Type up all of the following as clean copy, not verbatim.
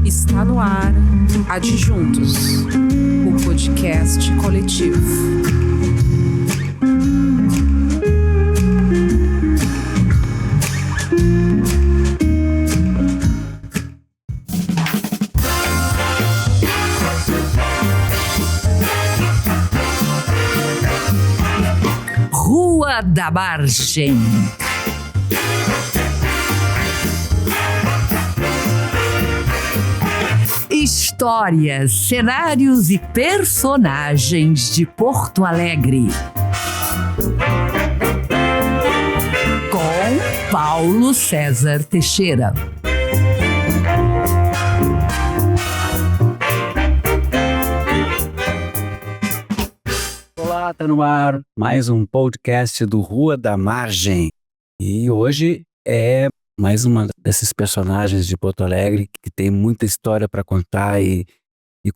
Está no ar Adjuntos, o podcast coletivo. Rua da Margem. Histórias, cenários e personagens de Porto Alegre. Com Paulo César Teixeira. Olá, tá no ar mais um podcast do Rua da Margem. E hoje é mais uma desses personagens de Porto Alegre que tem muita história para contar e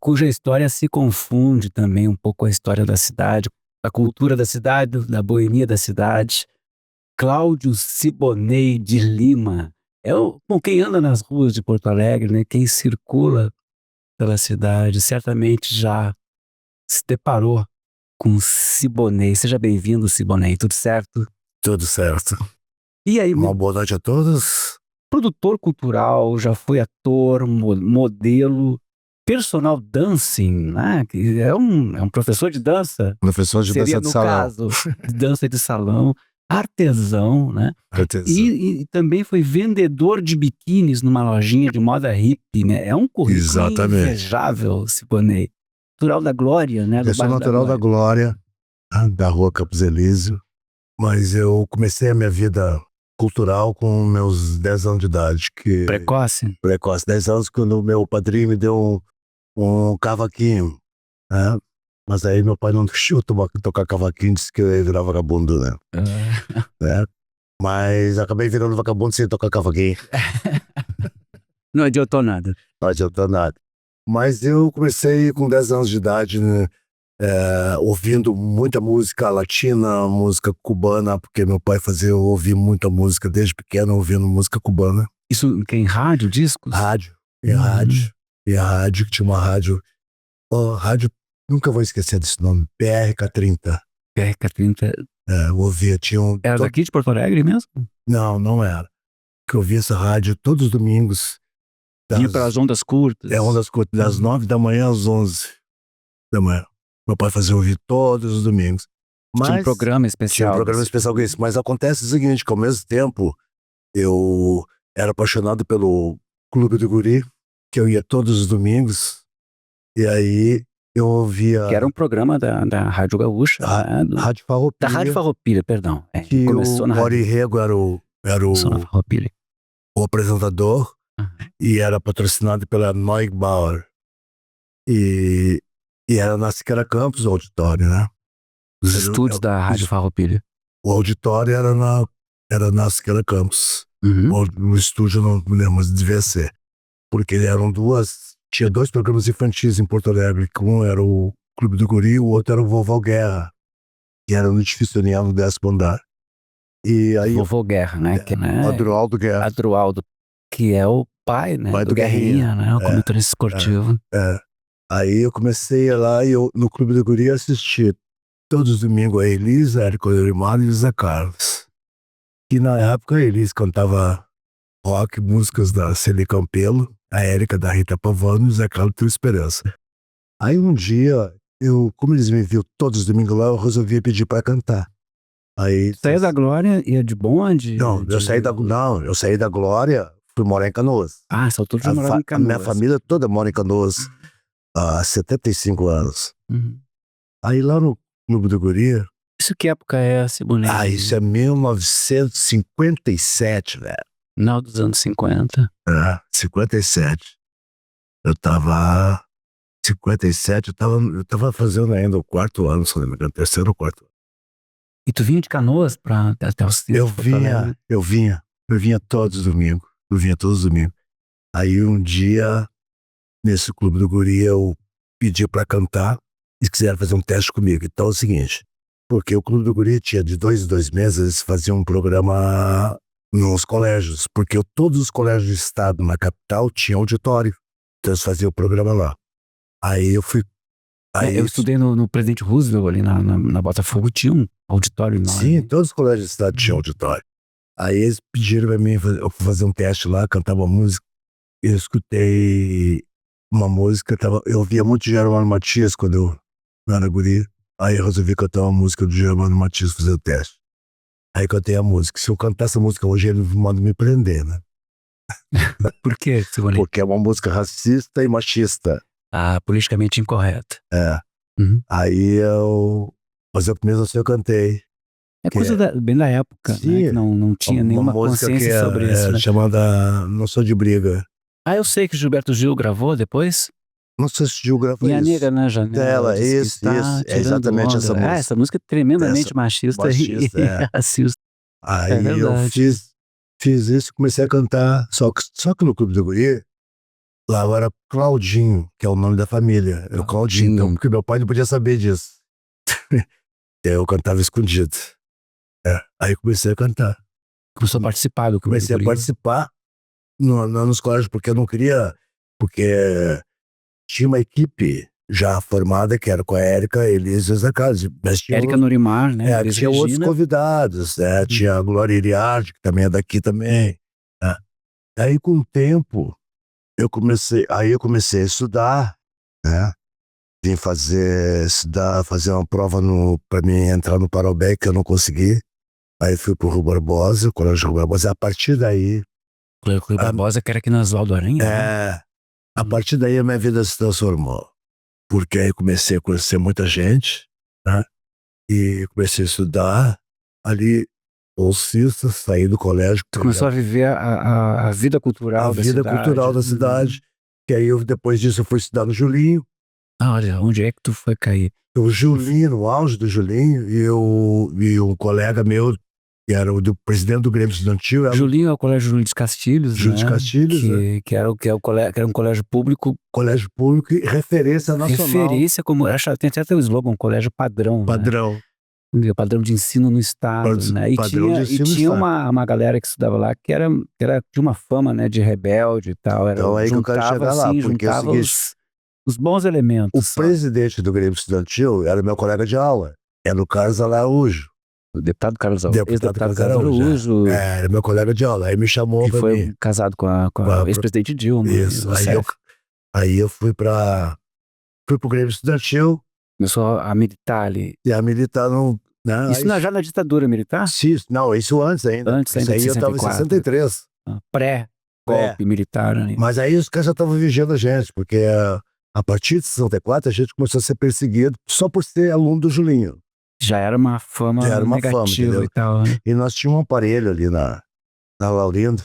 cuja história se confunde também um pouco com a história da cidade, a cultura da cidade, da boemia da cidade. Cláudio Siboney de Lima. Bom, quem anda nas ruas de Porto Alegre, né, quem circula pela cidade, certamente já se deparou com Siboney. Seja bem-vindo, Siboney. Tudo certo? Tudo certo. E aí, uma boa noite a todos. Produtor cultural, já foi ator, modelo, personal dancing, né? É um professor de dança. Professor de dança de salão. Caso, de dança de salão, artesão, né? Artesão. E também foi vendedor de biquínis numa lojinha de moda hippie, né? É um currículo invejável, Siboney. Natural da Glória, né? Eu sou natural da Glória, da rua Campos Elísio, mas eu comecei a minha vida cultural com meus 10 anos de idade. Precoce? Precoce, 10 anos, quando meu padrinho me deu um cavaquinho, né? Mas aí meu pai não deixou tocar cavaquinho, disse que eu ia virar vagabundo, né? Né? Mas acabei virando vagabundo sem tocar cavaquinho. Não adiantou nada. Não adiantou nada. Mas eu comecei com 10 anos de idade, né, ouvindo muita música latina, música cubana, porque meu pai fazia eu ouvir muita música desde pequeno, ouvindo música cubana. Isso em rádio, discos? Rádio, rádio, que tinha uma rádio, nunca vou esquecer desse nome, PRK30. PRK30. Eu ouvia, Era daqui de Porto Alegre mesmo? Não era. Que eu ouvia essa rádio todos os domingos. Vinha para as ondas curtas? Ondas curtas, das 9 da manhã às 11 da manhã. Meu pai fazia ouvir todos os domingos. Mas tinha um programa especial. Tinha um programa especial com isso. Mas acontece o seguinte, que ao mesmo tempo eu era apaixonado pelo Clube do Guri, que eu ia todos os domingos, e aí eu ouvia... Que era um programa da Rádio Gaúcha. Rádio Farroupilha. Da Rádio Farroupilha, perdão. Que o Ori Rego era o apresentador. E era patrocinado pela Neubauer. E era na Siqueira Campos, o auditório, né? Os estúdios da Rádio Farroupilha. O auditório era na Siqueira Campos. O estúdio não me lembro, mas devia ser. Porque tinha 2 programas infantis em Porto Alegre, que um era o Clube do Guri, o outro era o Vovó Guerra, que era no edifício União no 10º andar. E aí, Vovô Guerra, né? Adroaldo Guerra. Adroaldo, que é o pai, né? Do Guerrinha, né? O comentarista esportivo. Aí eu comecei lá e no Clube do Guri assistia todos os domingos a Elisa, Érico Eurimar e José Carlos. E na época a Elisa cantava rock, músicas da Celi Campelo, a Érica da Rita Pavano e o José Carlos Tua Esperança. Aí um dia, como eles me viam todos os domingos lá, eu resolvi pedir para cantar. Aí saía da Glória e ia de bonde? Eu saí da Glória, fui morar em Canoas. Só todos moravam em Canoas. A minha família toda mora em Canoas há 75 anos. Aí lá no Clube do Guri... Isso que época é, Siboney? Isso é 1957, velho. Final dos anos 50. 57. Eu tava fazendo ainda o 4º ano, se não me engano, 3º ou 4º ano. E tu vinha de Canoas até os Eu vinha todos os domingos. Aí um dia, nesse Clube do Guri, eu pedi pra cantar e quiseram fazer um teste comigo. Então é o seguinte, Porque o Clube do Guri tinha de 2 em 2 meses, eles faziam um programa nos colégios, porque todos os colégios do estado na capital tinham auditório, então eles faziam o programa lá. Aí eu fui... Aí, Eu estudei no Presidente Roosevelt, ali na Botafogo, tinha um auditório enorme. sim, todos os colégios do estado tinham auditório. Aí eles pediram pra mim, eu fui fazer um teste lá, cantar uma música, e eu escutei uma música, eu ouvia muito Germano Matias quando eu era guri, aí eu resolvi cantar uma música do Germano Matias, fazer o teste. Aí cantei a música. Se eu cantar essa música hoje, ele manda me prender, né? Por quê, Simone? Porque é uma música racista e machista. Politicamente incorreta. É. Uhum. Aí mas eu mesmo assim eu cantei. É coisa bem da época, Sim, né? Que não tinha nenhuma música consciência que sobre isso, né? chamada Não Sou de Briga. Eu sei que Gilberto Gil gravou depois. Não sei se o Gil gravou Minha isso. nega na janela. Ela, diz que isso, está é exatamente tirando essa onda. música. Essa música é tremendamente machista machista, e racista. Aí eu verdade. fiz isso e comecei a cantar. Só que no Clube do Guri, lá era Claudinho, que é o nome da família. Era o Claudinho, então, porque meu pai não podia saber disso. Eu cantava escondido. Aí comecei a cantar. Começou a participar do Clube Comecei do a Guri. participar nos colégios, porque eu não queria... Porque tinha uma equipe já formada, que era com a Érica, Elisa e Zé Carlos. Mas tinha Érica Norimar, né? Elis tinha outros Regina. convidados, né? Tinha a Glória Iriarte, que também é daqui também. Né? Aí, com o tempo, eu comecei a estudar, né? Vim fazer uma prova para mim entrar no Parobé, que eu não consegui. Aí fui pro Rui Barbosa, o Colégio Rui Barbosa. A partir daí... Cleio Barbosa, que era aqui na Oswaldo Aranha. Né? A partir daí a minha vida se transformou. Porque aí comecei a conhecer muita gente, né? E comecei a estudar ali, bolsista, saí do colégio. Tu começou a viver a vida cultural da cidade. A vida cultural da cidade. Que aí, depois disso, eu fui estudar no Julinho. Olha, onde é que tu foi cair? O Julinho, no auge do Julinho, e um colega meu, que era o presidente do Grêmio Estudantil. Julinho é o Colégio Júlio de Castilhos, Júlio de Castilhos, que era um colégio público. Colégio público e referência nacional. Referência como... Tem até o slogan, colégio padrão. Padrão. Né? Padrão de ensino no estado, né? E tinha uma galera que estudava lá que tinha uma fama, né, de rebelde e tal. Então aí que eu quero chegar lá, porque juntava os bons elementos. O presidente do Grêmio Estudantil era meu colega de aula. Era o Carlos Araújo. O deputado Carlos Araújo. Ex-deputado Carlos Araújo. Era meu colega de aula. Aí me chamou pra mim. Casado com a ex-presidente Dilma. Isso. Aí eu fui pro Grêmio Estudantil. Começou a militar ali. E a militar não... Isso já na ditadura militar? Sim, não, isso antes ainda. Antes ainda aí de 64. Eu tava em 63. Pré-golpe militar. Né? Mas aí os caras já estavam vigiando a gente, porque a partir de 64 a gente começou a ser perseguido só por ser aluno do Julinho. Já era uma fama negativa e tal. Né? E nós tínhamos um aparelho ali na Laurindo.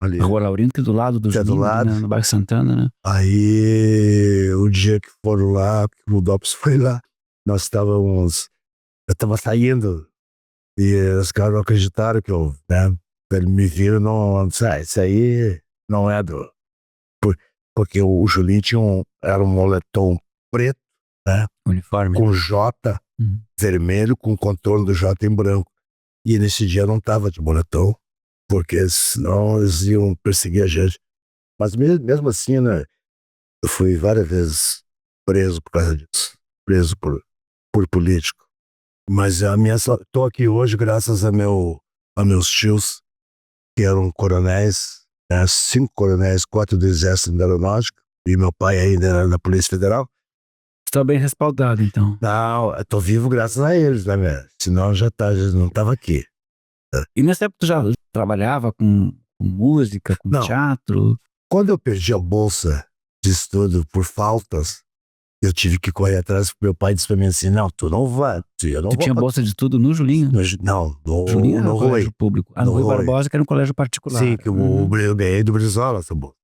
Ali. A Rua Laurindo, que é do lado do Julinho, né? No bairro Santana, né? Aí, o dia que foram lá, que o Dops foi lá, eu tava saindo, e os caras não acreditaram que eu, né? Eles me viram, isso aí não é porque o Julinho era um moletom preto, né? Uniforme. Com J vermelho, com contorno do J em branco. E nesse dia eu não tava de moletom, porque senão eles iam perseguir a gente. Mas mesmo assim, né? Eu fui várias vezes preso por causa disso. Preso por político. Mas tô aqui hoje graças a meus tios, que eram coronéis, né? 5 coronéis, 4 do Exército da Aeronáutica, e meu pai ainda era da Polícia Federal. Está bem respaldado, então. Não, eu tô vivo graças a eles, né, velho? Senão já não tava aqui. E nessa época tu já trabalhava com música, com teatro? Quando eu perdi a bolsa de estudo por faltas, eu tive que correr atrás, porque meu pai disse pra mim assim, não, tu não vai. Tu tinha bolsa de estudo no Julinho? Não, Julinho era um colégio público. No Rui Barbosa, que era um colégio particular. Sim, que eu ganhei do Brizola essa bolsa.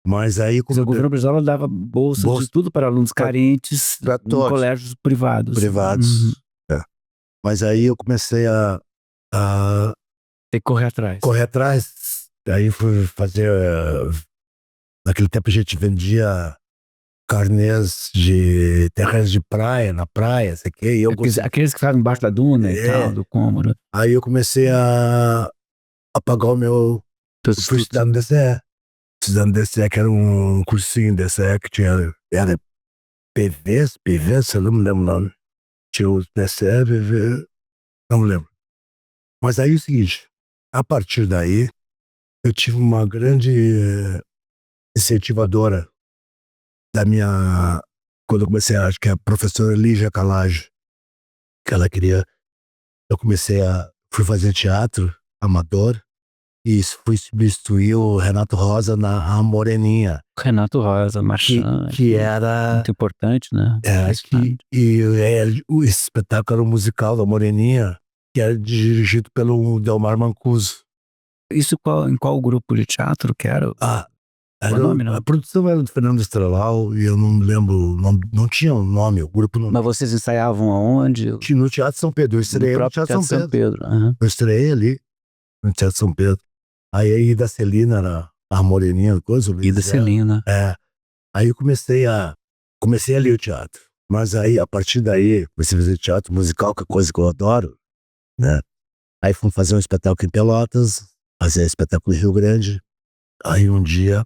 Mas aí... O governo Brizola dava bolsa de estudo para alunos carentes em colégios privados. Mas aí eu comecei a ter que correr atrás. Aí fui fazer... Naquele tempo a gente vendia carnês de terras de praia, na praia, sei que. E eu Aqueles que estavam embaixo da duna e tal, do cômodo. Aí eu comecei a pagar o meu. Eu fui estudar no DCE. Estudando no DCE, que era um cursinho DCE que tinha. Era PV, eu não me lembro o nome. Tinha o DCE, PV, não me lembro. Mas aí é o seguinte, a partir daí, eu tive uma grande incentivadora da minha. Quando eu comecei, acho que é a professora Lígia Calage, que ela queria. Eu fui fazer teatro amador e fui substituir o Renato Rosa na Moreninha. Renato Rosa, marchante. Que era. Muito importante, né? O espetáculo era um musical da Moreninha, que era dirigido pelo Delmar Mancuso. Isso em qual grupo de teatro que era? A produção era do Fernando Estrelau e eu não me lembro, não tinha um nome, o grupo não. Mas vocês ensaiavam aonde? No Teatro São Pedro, eu estreiei no Teatro São Pedro. Uhum. Eu estreiei ali, no Teatro São Pedro. Aí a Ida Celina era a Moreninha, coisa. Ida Celina. Aí eu comecei ali o teatro. Mas aí, a partir daí, comecei a fazer teatro musical, que é coisa que eu adoro, né? Aí fomos fazer um espetáculo em Pelotas, fazer espetáculo em Rio Grande. Aí um dia,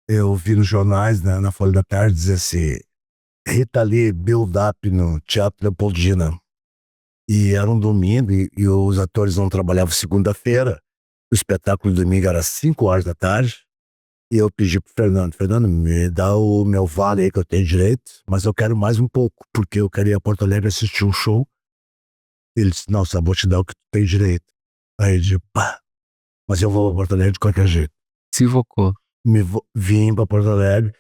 eu vi nos jornais, né, na Folha da Tarde, dizer assim, Rita Lee, build-up no Teatro Leopoldina. E era um domingo e os atores não trabalhavam segunda-feira. O espetáculo de domingo era às 5 horas da tarde. E eu pedi pro Fernando, me dá o meu vale aí que eu tenho direito, mas eu quero mais um pouco, porque eu queria ir a Porto Alegre assistir um show. Ele disse, não, só vou te dar o que tu tem direito. Aí eu disse, pá, mas eu vou a Porto Alegre de qualquer jeito. Se invocou. Vim pra Porto Alegre,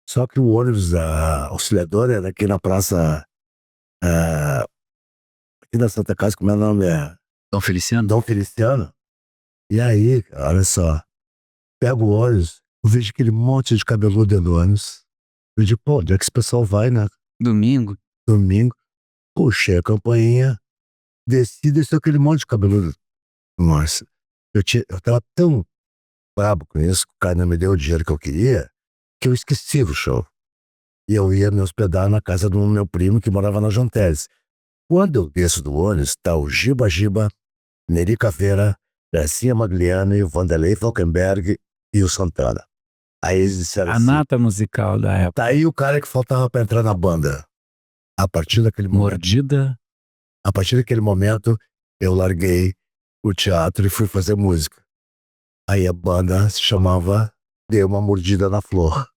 só que o ônibus auxiliador era aqui na praça, aqui na Santa Casa, como é o nome? Dom Feliciano? Dom Feliciano. E aí, olha só, pego o ônibus, eu vejo aquele monte de cabeludo dentro do ônibus. Eu digo, pô, onde é que esse pessoal vai, né? Domingo. Puxei a campainha, desceu aquele monte de cabeludo. Nossa, eu tava tão brabo com isso, que o cara não me deu o dinheiro que eu queria, que eu esqueci o show. E eu ia me hospedar na casa do meu primo que morava na João Teles. Quando eu desço do ônibus, tá o Giba, Neri Caveira, Garcia Magliani, Vanderlei Falkenberg e o Santana. Aí eles disseram a nata musical da época. Tá aí o cara que faltava pra entrar na banda. A partir daquele momento. Mordida. A partir daquele momento, eu larguei o teatro e fui fazer música. Aí a banda se chamava Deu uma Mordida na Flor.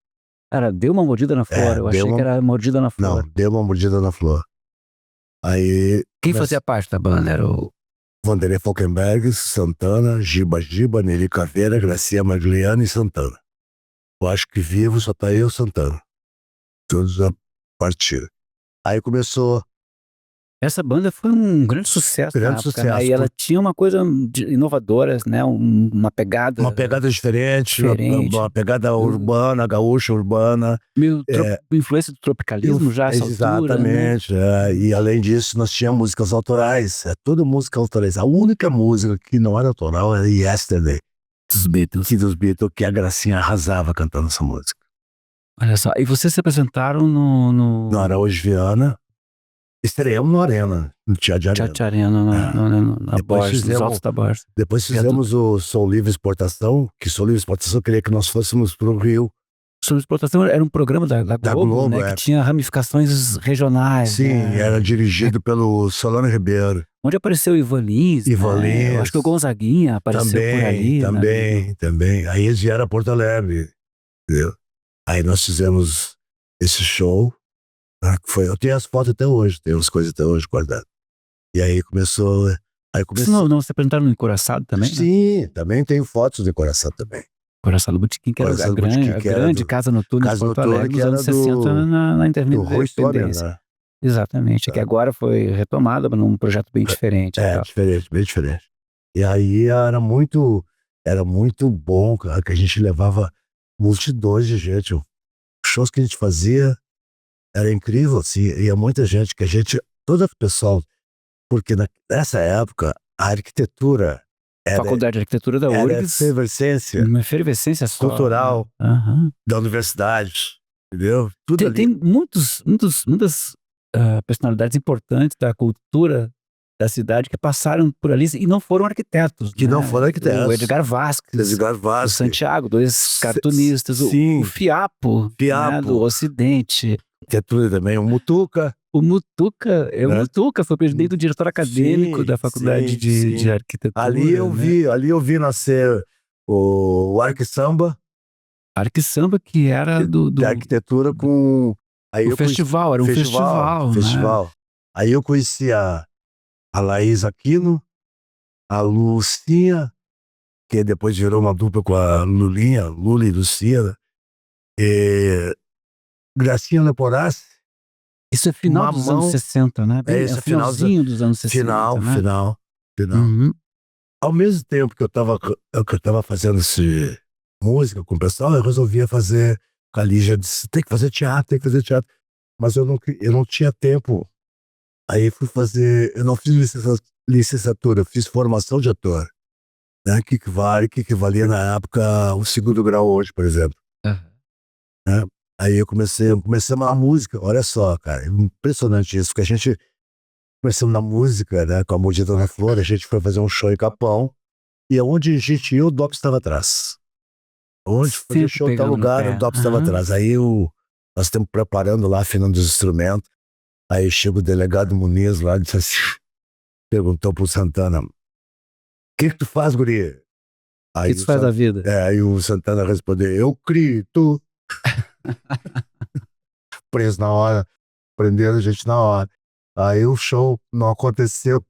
Era Deu uma Mordida na Flor? Eu achei que era Mordida na Flor. Não, Deu uma Mordida na Flor. Aí... Quem fazia parte da banda? Era o... Vanderlei Falkenberg, Santana, Giba, Neri Caveira, Gracia Magliani e Santana. Eu acho que vivo só tá eu e o Santana. Todos já partiram. Aí começou... Essa banda foi um grande sucesso. Né? E ela tinha uma coisa inovadora, né? Uma pegada... Uma pegada diferente. Uma pegada urbana, gaúcha urbana. Meio influência do tropicalismo já, essa exatamente. Altura, né? E além disso, nós tínhamos músicas autorais. Toda música autorais. A única música que não era autoral era Yesterday. Dos Beatles. Que a Gracinha arrasava cantando essa música. Olha só. E vocês se apresentaram no Araújo Viana. Estreamos no Arena, no Teatro Arena, na Borges, nos altos da Borges. Depois fizemos o Som Livre Exportação, que Som Livre Exportação queria que nós fôssemos para o Rio. Som Livre Exportação era um programa da Globo, né, que tinha ramificações regionais. Sim, né? Era dirigido pelo Solano Ribeiro. Onde apareceu o Ivan Lins. Né? Eu acho que o Gonzaguinha apareceu por ali. Também. Aí eles vieram a Porto Alegre, entendeu? Aí nós fizemos esse show. Eu tenho as fotos até hoje, tenho as coisas até hoje guardadas. E aí começou... Vocês não se apresentaram no Encoraçado também? Sim, né? Também tenho fotos do Encoraçado também. Encoraçado Botequim, que era a grande casa noturna de Porto Alegre, nos anos 60, na Independência. Né? Exatamente, que agora foi retomada num projeto bem diferente. Bem diferente. E aí era muito bom, cara, que a gente levava multidões de gente. Os shows que a gente fazia era incrível, assim, ia muita gente, todo o pessoal, porque nessa época a arquitetura Faculdade de Arquitetura da URGS, uma efervescência cultural uhum. da universidade. entendeu? Tudo ali. Tem muitas personalidades importantes da cultura da cidade que passaram por ali e não foram arquitetos. Que né? não foram arquitetos. O Edgar Vasquez, Edgar o Vasquez. Santiago, dois cartunistas, sim. o Fiapo, né, do Ocidente. Arquitetura também, o Mutuca. O Mutuca, Né? Mutuca foi presidente do diretor acadêmico da faculdade de arquitetura. Ali eu vi nascer o Arque Samba. Arque Samba, que era da arquitetura com... Aí o festival, era um festival. Né? Aí eu conheci a Laís Aquino, a Lucinha, que depois virou uma dupla com a Lulinha, Lula e Lucia, e Gracinha Leporassi. Isso é final dos anos 60, né? É finalzinho dos anos 60. Final. Uhum. Ao mesmo tempo que eu tava fazendo música com o pessoal, eu resolvia fazer com a Lígia, disse, tem que fazer teatro. Mas eu não tinha tempo. Aí fui fazer, eu não fiz licenciatura, eu fiz formação de ator. Né? Que equivalia na época o 2º grau hoje, por exemplo. Né? Aí eu comecei a música, olha só, cara, impressionante isso, porque a gente começamos na música, né, com a Mordida na Flor, a gente foi fazer um show em Capão, e onde a gente ia, o DOPS estava atrás. Onde foi show em tal lugar, o DOPS estava atrás. Aí nós estamos preparando lá, afinando os instrumentos, aí chega o delegado Muniz lá, disse assim, perguntou pro Santana, o que tu faz, guri? O que tu faz da vida? Aí o Santana respondeu, eu crio, tu... Preso na hora, prenderam a gente na hora. Aí o show não aconteceu.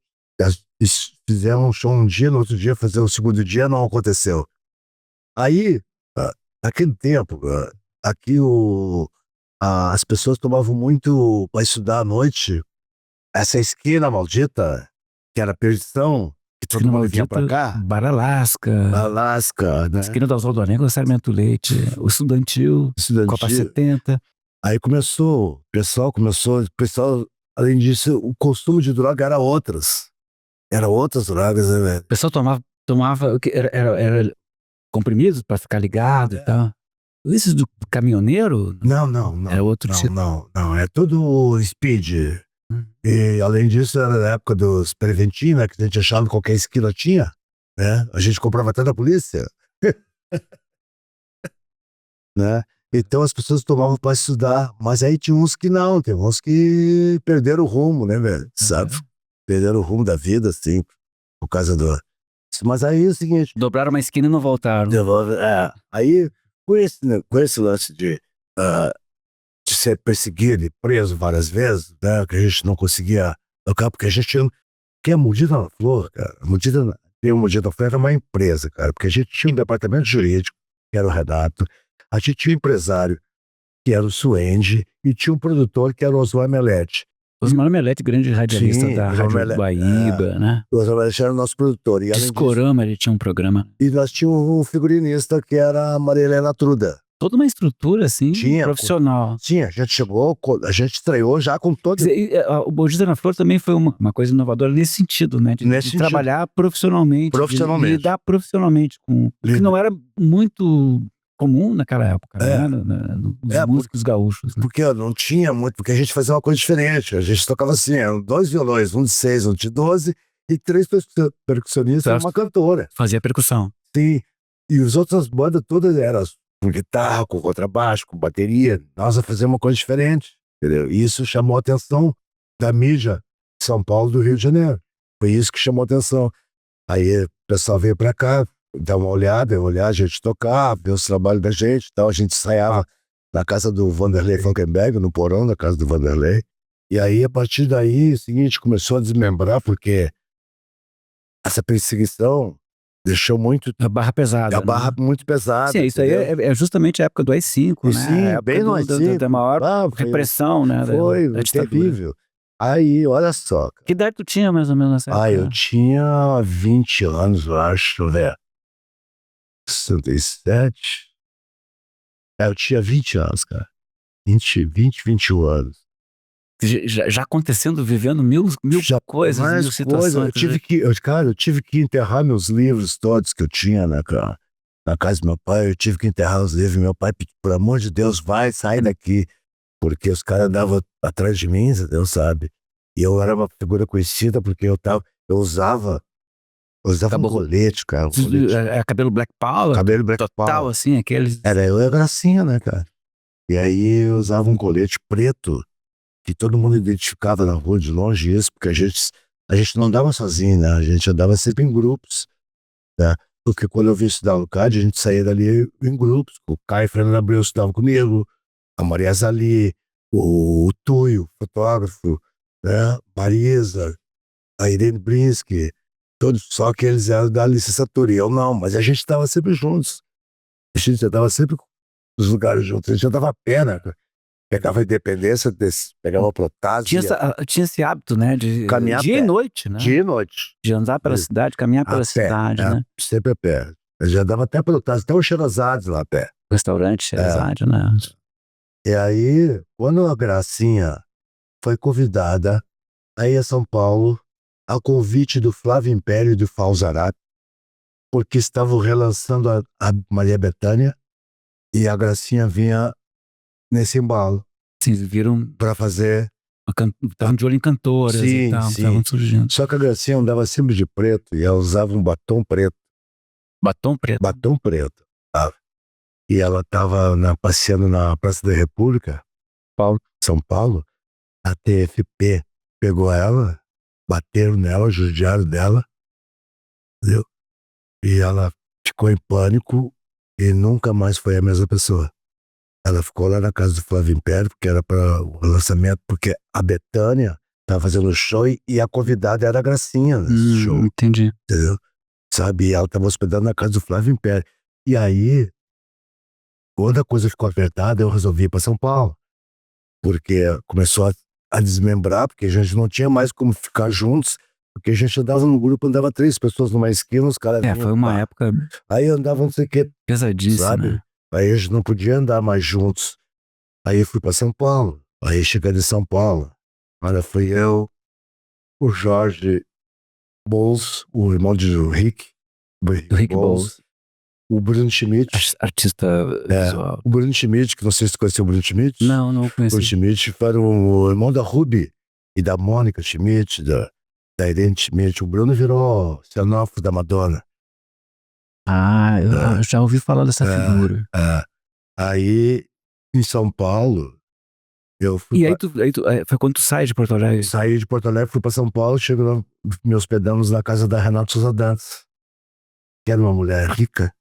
Fizemos um show um dia, no outro dia, fazer o 2º dia, não aconteceu. Aí, naquele tempo, aqui as pessoas tomavam muito para estudar à noite. Essa esquina maldita, que era Perdição, que todo mundo vinha pra cá. Bar Alasca, né? Esquina do Oswaldo Aranha, Sarmento Leite, o Estudantil, Copa 70. Aí o pessoal, além disso, o consumo de droga era outras drogas, né, velho? O pessoal tomava era comprimidos para ficar ligado e tal. Isso do caminhoneiro? Não. É outro tipo. Não, é tudo speed. E além disso, era na época dos Preventim, né, que a gente achava que qualquer esquina tinha, né? A gente comprava até da polícia. Né? Então as pessoas tomavam para estudar, mas aí tinha uns que não, tem uns que perderam o rumo, né, velho? Sabe? Perderam o rumo da vida, assim, por causa do... Mas aí é o seguinte... Dobraram uma esquina e não voltaram. Aí, com esse lance de ser perseguido e preso várias vezes, né, que a gente não conseguia tocar, porque a gente... Porque a Mordida na Flor, cara, a Mordida na Flor era uma empresa, cara, porque a gente tinha um departamento jurídico, que era o Renato, a gente tinha um empresário, que era o Suende, e tinha um produtor, que era o Osmar Melete. Osmar Melete, grande radialista da Rádio Guaíba, né? O Osmar Melete era o nosso produtor. E Discorama, ele tinha um programa. E nós tínhamos um figurinista, que era a Maria Helena Truda. Toda uma estrutura, assim, profissional. Tinha, a gente estreou já com todo... O Mordida na Flor também foi uma coisa inovadora nesse sentido, né? De trabalhar profissionalmente. De lidar profissionalmente com... O que não era muito... comum naquela época, né? Nos músicos gaúchos. Né? Porque não tinha muito, porque a gente fazia uma coisa diferente. A gente tocava assim, eram 2 violões, um de 6, um de 12, e 3 percussionistas e uma cantora. Fazia percussão. Sim, e as outras bandas todas eram com guitarra, com contrabaixo, com bateria. Nós fazíamos uma coisa diferente, entendeu? E isso chamou a atenção da mídia de São Paulo e do Rio de Janeiro. Foi isso que chamou a atenção. Aí o pessoal veio pra cá, dar uma olhada, a gente tocar, ver os trabalhos da gente e tal. A gente ensaiava na casa do Vanderlei Falkenberg, no porão da casa do Vanderlei. E aí, a partir daí, o seguinte, começou a desmembrar, porque essa perseguição deixou muito... A barra pesada. A barra muito pesada. Sim, isso aí é justamente a época do AI-5, né? Sim, bem no AI-5. Da maior repressão, né? Foi terrível. Aí, olha só. Que idade tu tinha, mais ou menos, nessa época? Eu tinha 20 anos, eu acho, né? 67. Eu tinha 20 anos, cara. 21 anos. Já acontecendo, vivendo mil coisas, mil situações. Eu tive que enterrar meus livros todos que eu tinha, né, cara? na casa do meu pai, eu tive que enterrar os livros. Meu pai pediu, pelo amor de Deus, vai, sai daqui. Porque os caras andavam atrás de mim, Deus sabe. E eu era uma figura conhecida porque eu usava um colete, cara. Um colete. Cabelo Black Power? Cabelo Black total, Power. assim, aqueles... Era eu e a Gracinha, né, cara? E aí eu usava um colete preto, que todo mundo identificava na rua de longe isso, porque a gente não andava sozinho, né? A gente andava sempre em grupos, né? Porque quando eu vim estudar no CAD, a gente saía dali em grupos. O Caio Fernando Abreu estudava comigo, a Maria Zali, o Tuyo, fotógrafo, né? Marisa, a Irene Brinsky, todos, só que eles eram da licenciatura, e eu não, mas a gente estava sempre juntos. A gente andava sempre nos lugares juntos, a gente andava a pé, né? Pegava a Independência, pegava o Protásio. Tinha esse hábito, né? De caminhar dia e noite, né? Dia e noite. De andar pela cidade, caminhar pela cidade, né? Sempre a pé. Eu já andava até pelo Protásio, até o Xerazade lá a pé. Restaurante Xerazade, né? E aí, quando a Gracinha foi convidada a ir a São Paulo, a convite do Flávio Império e do Falzarate, porque estavam relançando a Maria Bethânia, e a Gracinha vinha nesse embalo. Sim, viram para fazer. Estavam de olho em cantoras e tal, estavam surgindo. Só que a Gracinha andava sempre de preto e ela usava um batom preto. Batom preto? Batom preto. E ela estava passeando na Praça da República, São Paulo. A TFP pegou ela, bateram nela, judiaram dela, entendeu? E ela ficou em pânico e nunca mais foi a mesma pessoa. Ela ficou lá na casa do Flávio Império, porque era para o lançamento, porque a Bethânia estava fazendo o show e a convidada era a Gracinha nesse show. Entendi. Entendeu? Sabe? E ela estava hospedando na casa do Flávio Império. E aí, quando a coisa ficou apertada, eu resolvi ir para São Paulo. Porque começou a desmembrar, porque a gente não tinha mais como ficar juntos, porque a gente andava no grupo, andava 3 pessoas numa esquina, os caras... foi uma época... Aí andava não sei o que... Pesadíssima, sabe? né? Aí a gente não podia andar mais juntos. Aí eu fui para São Paulo. Aí cheguei em São Paulo. Olha, fui eu, o Jorge Bowles, o irmão de Rick. Do Rick Bowles. O Bruno Schmidt. Artista visual. O Bruno Schmidt, que não sei se você conheceu o Bruno Schmidt. Não conheci. O Bruno Schmidt foi o irmão da Ruby e da Mônica Schmidt, da Irene Schmidt. O Bruno virou cenógrafo da Madonna. Eu já ouvi falar dessa figura. Aí, em São Paulo, eu fui. E aí foi quando tu sai de Porto Alegre? Saí de Porto Alegre, fui para São Paulo, chego lá, me hospedamos na casa da Renata Souza Dantas, que era uma mulher rica,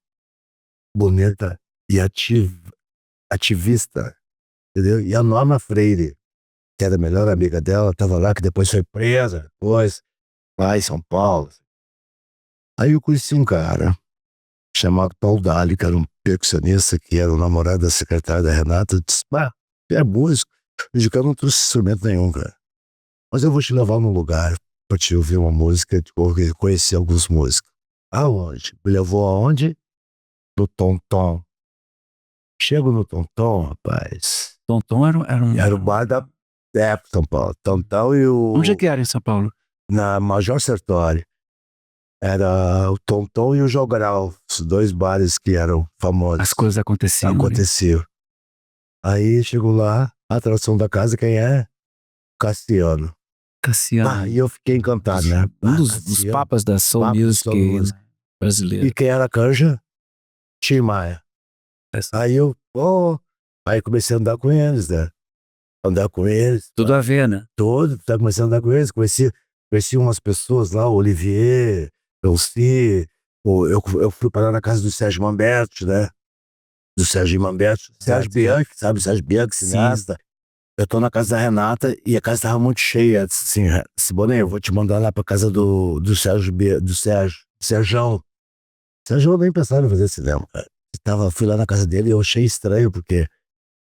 bonita e ativista, entendeu? E a Norma Freire, que era a melhor amiga dela, estava lá, que depois foi presa, lá em São Paulo. Aí eu conheci um cara chamado Paulo Dali, que era um percussionista, que era o namorado da secretária da Renata. Eu disse, é músico. Eu disse, eu não trouxe instrumento nenhum, cara. Mas eu vou te levar num lugar pra te ouvir uma música, porque conheci alguns músicos. Aonde? Me levou aonde? No Tonton. Chego no Tonton, rapaz. Tonton era o bar da São Paulo. Tonton e o... Onde é que era em São Paulo? Na Major Sertori. Era o Tonton e o Jogral, os 2 bares que eram famosos. As coisas aconteciam. Aí chegou lá, a atração da casa, quem é? Cassiano. E eu fiquei encantado, né? Um dos papas da Soul Music brasileira. E quem era a canja? Tim Maia. Aí aí comecei a andar com eles, né? Tudo a ver, né? Comecei a andar com eles, conheci umas pessoas lá, o Olivier, eu fui parar na casa do Sérgio Mamberti, né? Do Sérgio Mamberti. Sérgio Bianchi, sabe? Sérgio Bianchi, cineasta. Eu tô na casa da Renata e a casa tava muito cheia. Assim, Siboney, eu vou te mandar lá pra casa do Sérgio. Sérgio eu nem pensava em fazer cinema, cara. Fui lá na casa dele e eu achei estranho, porque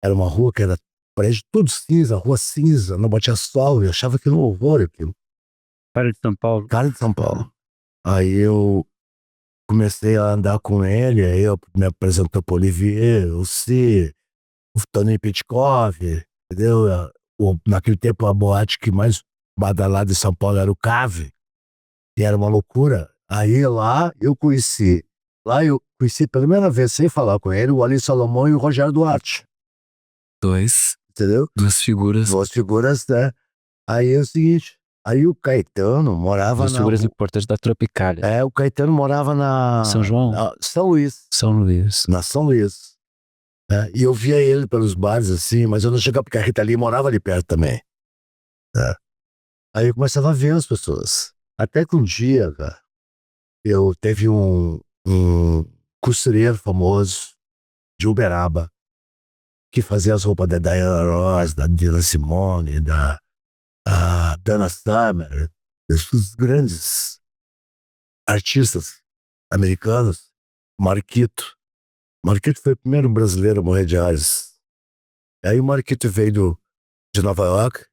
era uma rua que era prédio tudo cinza, rua cinza, não batia sol, eu achava aquilo um horror, aquilo. Cara de São Paulo. Aí eu comecei a andar com ele, aí eu me apresentou pro Olivier, o Tony Petkov, entendeu? Naquele tempo a boate que mais badalada em São Paulo era o Cave, e era uma loucura. Aí lá eu conheci Lá eu conheci pela primeira vez, sem falar com ele, o Ali Salomão e o Rogério Duarte. Entendeu? Duas figuras. Duas figuras, né? Aí é o seguinte, aí o Caetano morava Duas figuras importantes da Tropicália. o Caetano morava na... São João? São Luís. São Luís. Na São Luís. E eu via ele pelos bares assim, mas eu não chegava porque a Rita Lee morava ali perto também. Aí eu começava a ver as pessoas. Até que um dia, cara, eu teve um costureiro famoso de Uberaba que fazia as roupas da Diana Ross, da Nina Simone, da Dana Summer, desses grandes artistas americanos. Marquito foi o primeiro brasileiro a morrer de AIDS. Aí o Marquito veio de Nova York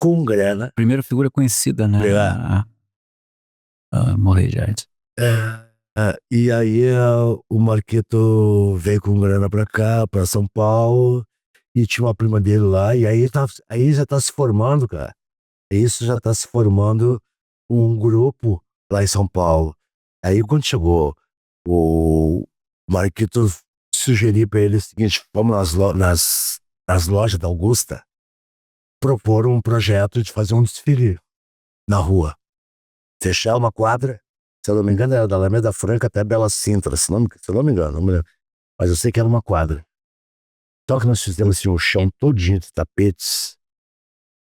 com grana. Primeira figura conhecida, né? Morrer de AIDS. E aí o Marquito veio com grana pra cá, pra São Paulo, e tinha uma prima dele lá, e aí já tá se formando, cara. Isso já tá se formando um grupo lá em São Paulo. Aí quando chegou, o Marquito sugeriu pra ele o seguinte: vamos nas lojas da Augusta propor um projeto de fazer um desfile na rua. Fechar uma quadra, se eu não me engano era da Alameda Franca até Bela Sintra, se eu não me engano, não me lembro. Mas eu sei que era uma quadra. Só que nós fizemos assim, um chão todinho de tapetes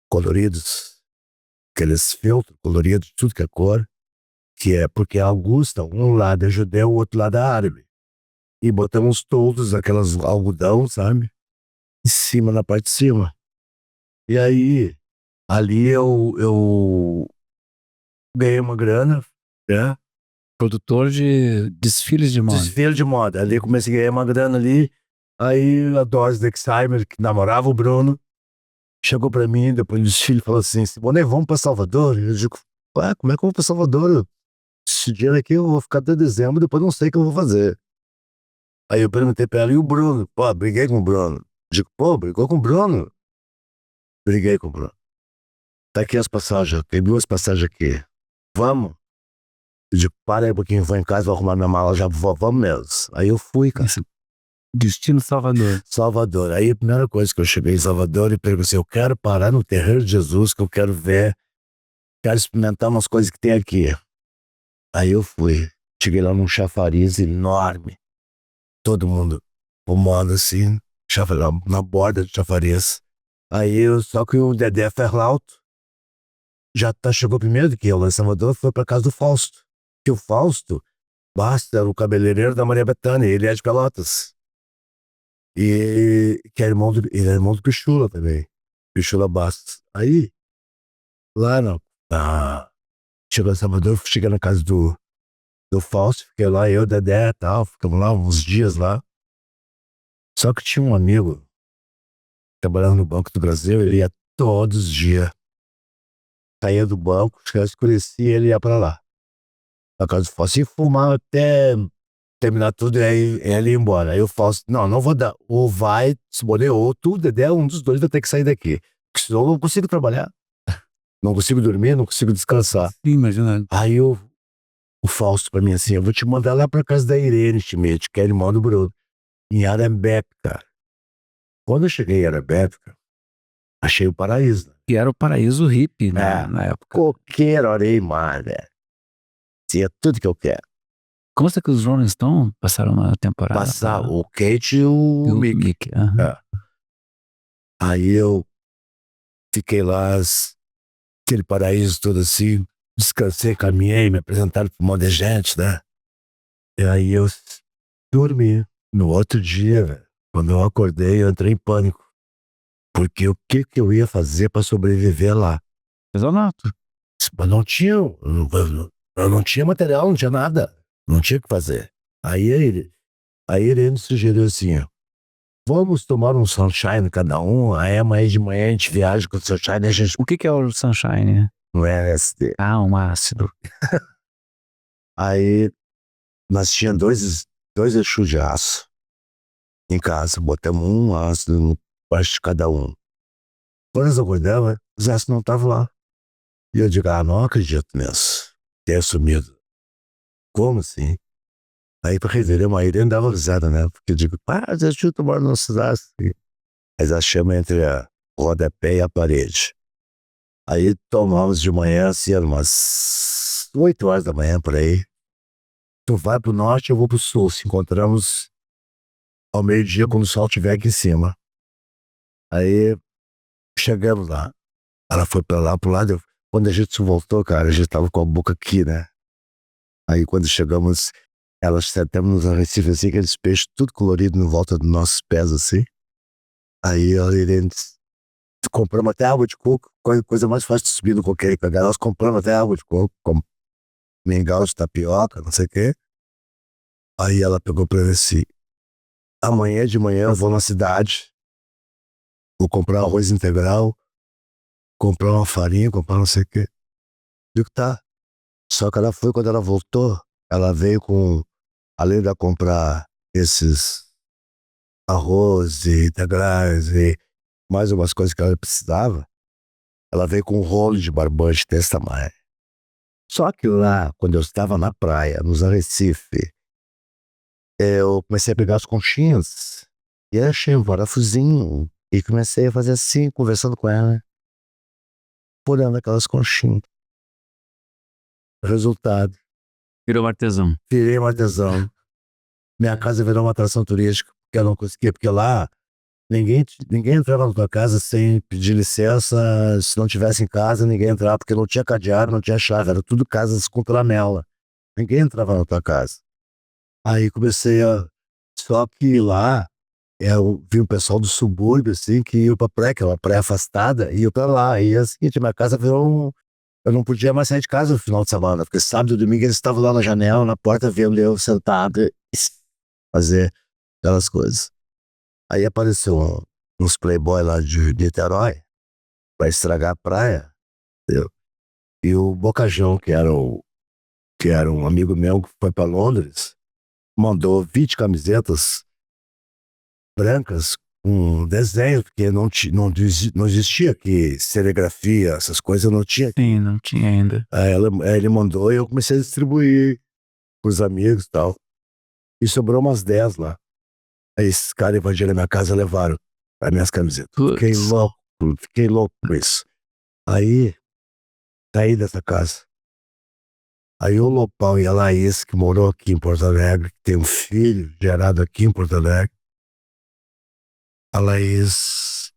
coloridos, aqueles feltros coloridos, tudo que é cor, que é porque a Augusta, um lado é judeu, o outro lado é árabe. E botamos todos aquelas algodão, sabe? Em cima, na parte de cima. E aí, ali eu ganhei uma grana, né? Produtor de desfiles de moda. Desfile de moda. Ali eu comecei a ganhar uma grana ali. Aí a Doris Dexheimer, que namorava o Bruno, chegou pra mim depois do desfile e falou assim: Simone, vamos pra Salvador? Eu digo: como é que eu vou pra Salvador? Esse dinheiro aqui eu vou ficar até dezembro, depois não sei o que eu vou fazer. Aí eu perguntei pra ela: e o Bruno? Briguei com o Bruno. Eu digo: brigou com o Bruno? Briguei com o Bruno. Tá aqui as passagens, tem 2 passagens aqui. Vamos? Eu digo: para aí um pouquinho, vou em casa, vou arrumar minha mala, já vamos mesmo. Aí eu fui, cara. Destino Salvador. Salvador. Aí a primeira coisa que eu cheguei em Salvador e perguntei: eu quero parar no Terreiro de Jesus, que eu quero ver, quero experimentar umas coisas que tem aqui. Aí eu fui. Cheguei lá num chafariz enorme. Todo mundo fumando assim, na borda do chafariz. Só que o Dedé Ferlauto chegou primeiro do que eu lá em Salvador, foi pra casa do Fausto. Que o Fausto Bastos era o cabeleireiro da Maria Bethânia, ele é de Pelotas. E que ele é irmão do Pichula também. Pichula Bastos. Aí, lá chegou em Salvador, cheguei na casa do Fausto, fiquei lá, eu, Dedé e tal, ficamos lá uns dias lá. Só que tinha um amigo trabalhando no Banco do Brasil, ele ia todos os dias. Saía do banco, escurecia, ele ia pra lá. Na casa do Fausto, e fumava até terminar tudo e aí ele ia embora. Aí o Fausto: não vou dar. Ou vai, Simone, ou tu, o Dedé, um dos dois vai ter que sair daqui. Porque senão eu não consigo trabalhar. Não consigo dormir, não consigo descansar. Sim, imagina. Aí o Fausto pra mim assim: eu vou te mandar lá pra casa da Irene Schmidt, que é irmã do Bruno, em Arembepe, cara. Quando eu cheguei em Arembepe, cara, achei o paraíso. Que era o paraíso hippie, né, na época. Coqueiro, areia, velho. Tinha tudo que eu quero. Consta que os Rolling Stones passaram na temporada. O Kate e o Mick. Aí eu fiquei lá, aquele paraíso todo assim, descansei, caminhei, me apresentaram para um monte de gente, né? E aí eu dormi. No outro dia, velho, quando eu acordei, eu entrei em pânico. Porque o que eu ia fazer para sobreviver lá? Exato. Mas não tinha, eu não tinha material, não tinha nada. Não tinha o que fazer. Aí a Irene sugeriu assim: vamos tomar um sunshine cada um, aí amanhã de manhã a gente viaja com o sunshine e a gente... O que é o sunshine? Um LSD. Um ácido. Aí nós tínhamos dois eixos de aço em casa, botamos um ácido no baixo de cada um. Quando nós acordamos, os ácidos não estavam lá. E eu digo: não acredito nisso, ter sumido. Como assim? Aí pra rever uma ilha, eu dava risada, né? Porque eu digo, deixa eu tomar numa cidade. Mas a chama entre a rodapé e a parede. Aí tomamos de manhã, assim, eram umas 8 horas da manhã, por aí. Tu vai pro norte, eu vou pro sul. Se encontramos ao meio-dia, quando o sol estiver aqui em cima. Aí chegamos lá. Ela foi pra lá, pro lado. Quando a gente voltou, cara, a gente tava com a boca aqui, né? Aí quando chegamos, elas sentamos nos arrecifes assim, aqueles peixes tudo colorido em volta dos nossos pés, assim. Aí compramos até água de coco, coisa mais fácil de subir no coqueiro. Nós compramos até água de coco, com mingau de tapioca, não sei o quê. Aí ela pegou pra mim assim, amanhã de manhã eu vou na cidade, vou comprar arroz integral, comprar uma farinha, comprar não sei o quê. Digo, tá. Só que ela foi, quando ela voltou, ela veio com, além de comprar esses arroz e integrais e mais umas coisas que ela precisava, ela veio com um rolo de barbante desse tamanho. Só que lá, quando eu estava na praia, nos Arrecife, eu comecei a pegar as conchinhas e achei um parafusinho e comecei a fazer assim, conversando com ela, olhando aquelas conchinhas. Resultado, Virou um artesão. virei um artesão. Minha casa virou uma atração turística, porque eu não conseguia, porque lá ninguém entrava na tua casa sem pedir licença. Se não tivesse em casa, ninguém entrava, porque não tinha cadeado, não tinha chave, era tudo casas com tramela. Ninguém entrava na tua casa. Aí comecei a. Só que lá, eu vi um pessoal do subúrbio, assim, que ia pra praia, que é uma praia afastada, e ia pra lá. E é o seguinte, minha casa virou um. Eu não podia mais sair de casa no final de semana, porque sábado e domingo eles estavam lá na janela, na porta, vendo eu sentado e fazer aquelas coisas. Aí apareceu uns playboy lá de Niterói pra estragar a praia, entendeu? E o Bocajão, que era um amigo meu que foi pra Londres, mandou 20 camisetas brancas com desenho, porque não existia aqui serigrafia, essas coisas não tinha aqui. Sim, não tinha ainda. Aí ele mandou e eu comecei a distribuir pros amigos e tal. E sobrou umas 10 lá. Aí esses caras invadiram a minha casa e levaram as minhas camisetas. Fiquei louco com isso. Aí, saí dessa casa. Aí o Lopão e a Laís, que morou aqui em Porto Alegre, que tem um filho gerado aqui em Porto Alegre. A Laís,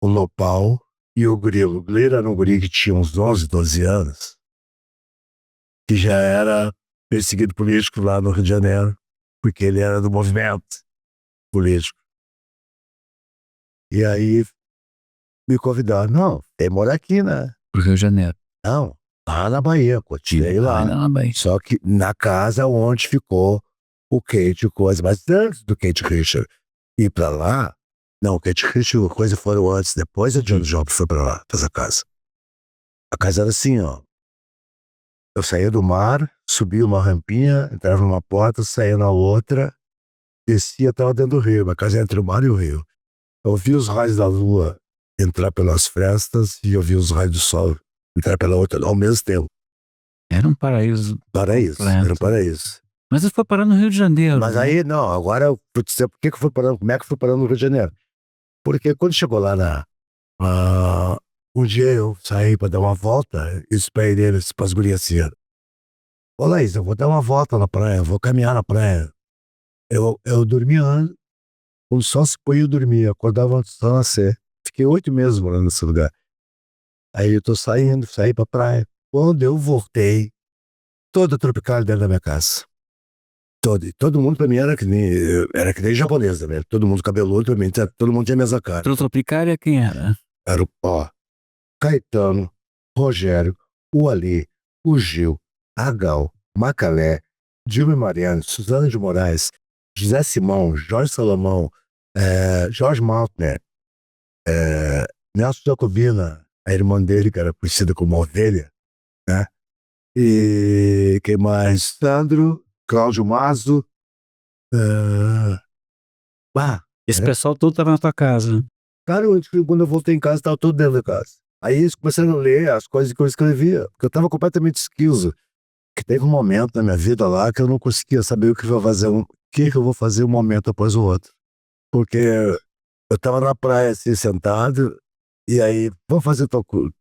o Lopão e o Grilo. O Grilo era um guri que tinha uns 11, 12 anos, que já era perseguido político lá no Rio de Janeiro, porque ele era do movimento político. E aí me convidaram. Não, tem morar aqui, né? Pro Rio de Janeiro. Não, lá na Bahia, continuei lá. Não, bem. Só que na casa onde ficou o Kate, coisa, mas antes do Kate Richard ir pra lá, não, o Kate Richard, coisa foram antes, depois a John Job foi pra lá, pra essa casa. A casa era assim, ó. Eu saía do mar, subia uma rampinha, entrava numa porta, saía na outra, descia, tava dentro do rio. A casa era entre o mar e o rio. Eu via os raios da lua entrar pelas frestas e eu via os raios do sol entrar pela outra ao mesmo tempo. Era um paraíso. Paraíso, completo. era um paraíso. Mas você foi parar no Rio de Janeiro. Mas né? aí, não, agora eu vou dizer por que eu fui parando, como é que eu fui parando no Rio de Janeiro. Porque quando chegou lá um dia eu saí pra dar uma volta e esperei eles pras gurias assim. Ô Laís, eu vou dar uma volta na praia, vou caminhar na praia. Eu dormia antes, quando o sol se põe eu dormia, acordava antes do sol nascer. Fiquei 8 meses morando nesse lugar. Aí eu tô saí pra praia. Quando eu voltei, toda tropical dentro da minha casa. Todo mundo pra mim era que nem japonês, né? Todo mundo cabeludo pra mim, todo mundo tinha a mesma cara. Tropicária quem era? Era o Caetano, Rogério, o Ali, o Gil, a Gal, Macalé, Dilma e Mariano, Suzana de Moraes, José Simão, Jorge Salomão, Jorge Maltner, Nelson Jacobina, a irmã dele, que era conhecida como Ovelha, né? E quem mais? Sandro, Cláudio Mazo. Esse pessoal todo tava na tua casa. Cara, quando eu voltei em casa, estava tudo dentro da casa. Aí eles começaram a ler as coisas que eu escrevia, porque eu estava completamente esquizo. que teve um momento na minha vida lá que eu não conseguia saber o que eu vou fazer, que eu vou fazer um momento após o outro. Porque eu tava na praia assim, sentado, e aí, vou fazer tal coisa.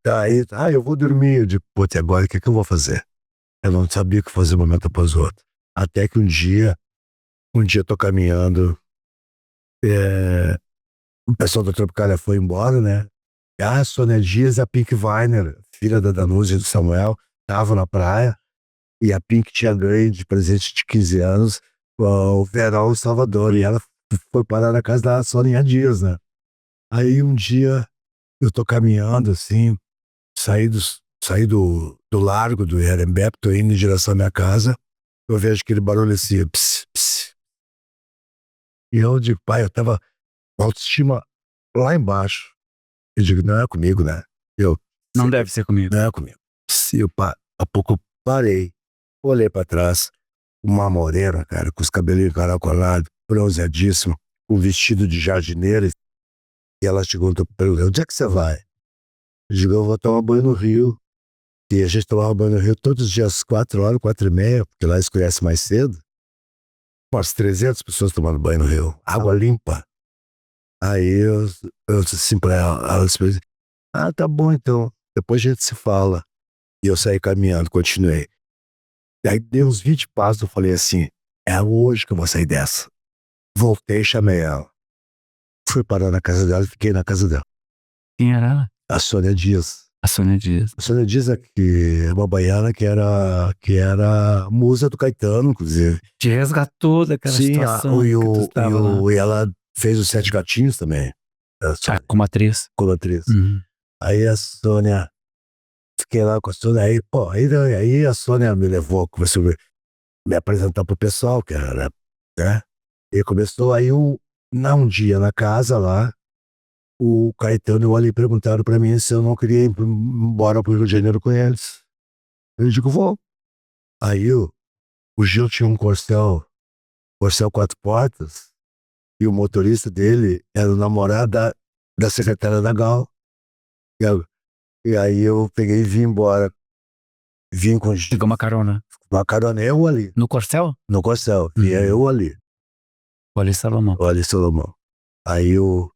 Aí, eu vou dormir. Eu digo, putz, agora o que eu vou fazer? Eu não sabia o que fazer um momento após o outro. Até que um dia eu tô caminhando, o pessoal da Tropicália foi embora, né? A Sônia Dias e a Pink Weiner, filha da Danusa e do Samuel, estavam na praia, e a Pink tinha ganho de presente de 15 anos o verão em Salvador, e ela foi parar na casa da Sônia Dias, né? Aí um dia eu tô caminhando assim, saí do largo do Herembep, tô indo em direção à minha casa, eu vejo aquele barulho assim, pss, pss. E eu digo, pai, eu tava com autoestima lá embaixo. Eu digo, não é comigo, né? Não deve ser comigo. Não é comigo. Se eu, a pouco eu parei, olhei pra trás, uma morena, cara, com os cabelinhos encaracolados, bronzeadíssimo, com vestido de jardineira, e ela chegou e perguntou, onde é que você vai? Eu digo, eu vou tomar banho no rio. E a gente tomava banho no rio todos os dias às 4h, 4h30, porque lá escurece mais cedo. Umas 300 pessoas tomando banho no rio, água limpa. Aí eu disse assim pra ela disse, tá bom então, depois a gente se fala. E eu saí caminhando, continuei. Aí dei uns 20 passos, eu falei assim, é hoje que eu vou sair dessa. Voltei e chamei ela. Fui parar na casa dela e fiquei na casa dela. Quem era ela? A Sônia Dias. A Sônia Dias. A Sônia Dias é uma baiana que era musa do Caetano, inclusive. Te resgatou daquela situação que tu estava lá. E ela fez os 7 Gatinhos também. Como atriz. Como atriz. Uhum. Aí a Sônia, fiquei lá com a Sônia, aí a Sônia me levou, começou a me apresentar pro pessoal, que era, né? E começou aí um dia na casa lá, o Caetano e o Ali perguntaram pra mim se eu não queria ir embora pro Rio de Janeiro com eles. Eu digo, vou. Aí o Gil tinha um Corcel 4 portas, e o motorista dele era o namorado da secretária da Gal. E aí eu peguei e vim embora. Vim com Pegou uma carona. uma carona, eu ali. No Corcel? No Corcel. Vinha eu ali. O Ali Salomão. O Ali Salomão. Aí o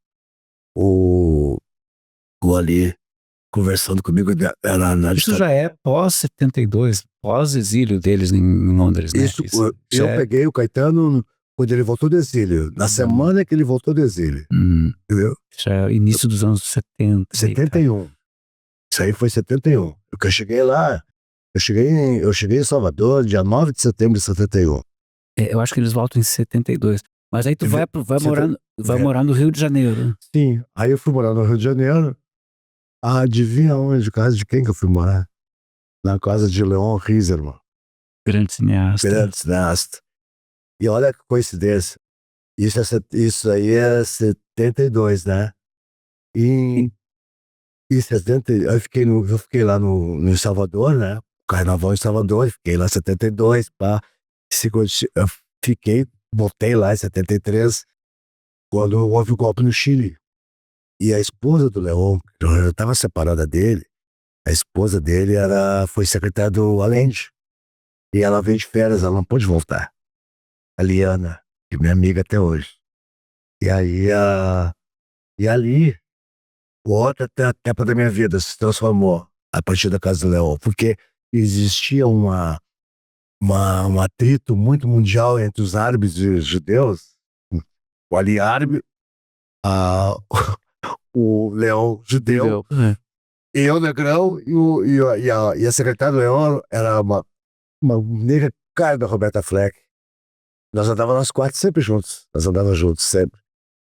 Ali conversando comigo era na Isso já é pós-72, pós-exílio deles em Londres, né? Eu peguei o Caetano quando ele voltou do exílio. Na semana que ele voltou do exílio. Entendeu? Já é início dos anos 70. 71. Isso aí foi 71. Porque eu cheguei lá, eu cheguei em Salvador dia 9 de setembro de 71. Eu acho que eles voltam em 72. Mas aí tu vai morar no Rio de Janeiro. Sim, aí eu fui morar no Rio de Janeiro. Adivinha onde? Casa de quem que eu fui morar? Na casa de Leon Riesman. Grande cineasta. E olha que coincidência. Isso aí é 72, né? E em 70, eu fiquei lá no Salvador, né? Carnaval em Salvador, fiquei lá em 72, pá. Eu voltei lá em 73, quando houve o golpe no Chile. E a esposa do Leon, eu estava separada dele, a esposa dele foi secretária do Allende. E ela veio de férias, ela não pôde voltar. A Liana, que é minha amiga até hoje. E aí, ali, outra etapa da minha vida se transformou a partir da casa do Leon, porque existia um atrito muito mundial entre os árabes e os judeus. O Ali árabe, o Leon judeu, e eu negrão, e a secretária do Leon era uma negra cara da Roberta Fleck. Nós andávamos nós 4 sempre juntos. Nós andávamos juntos sempre.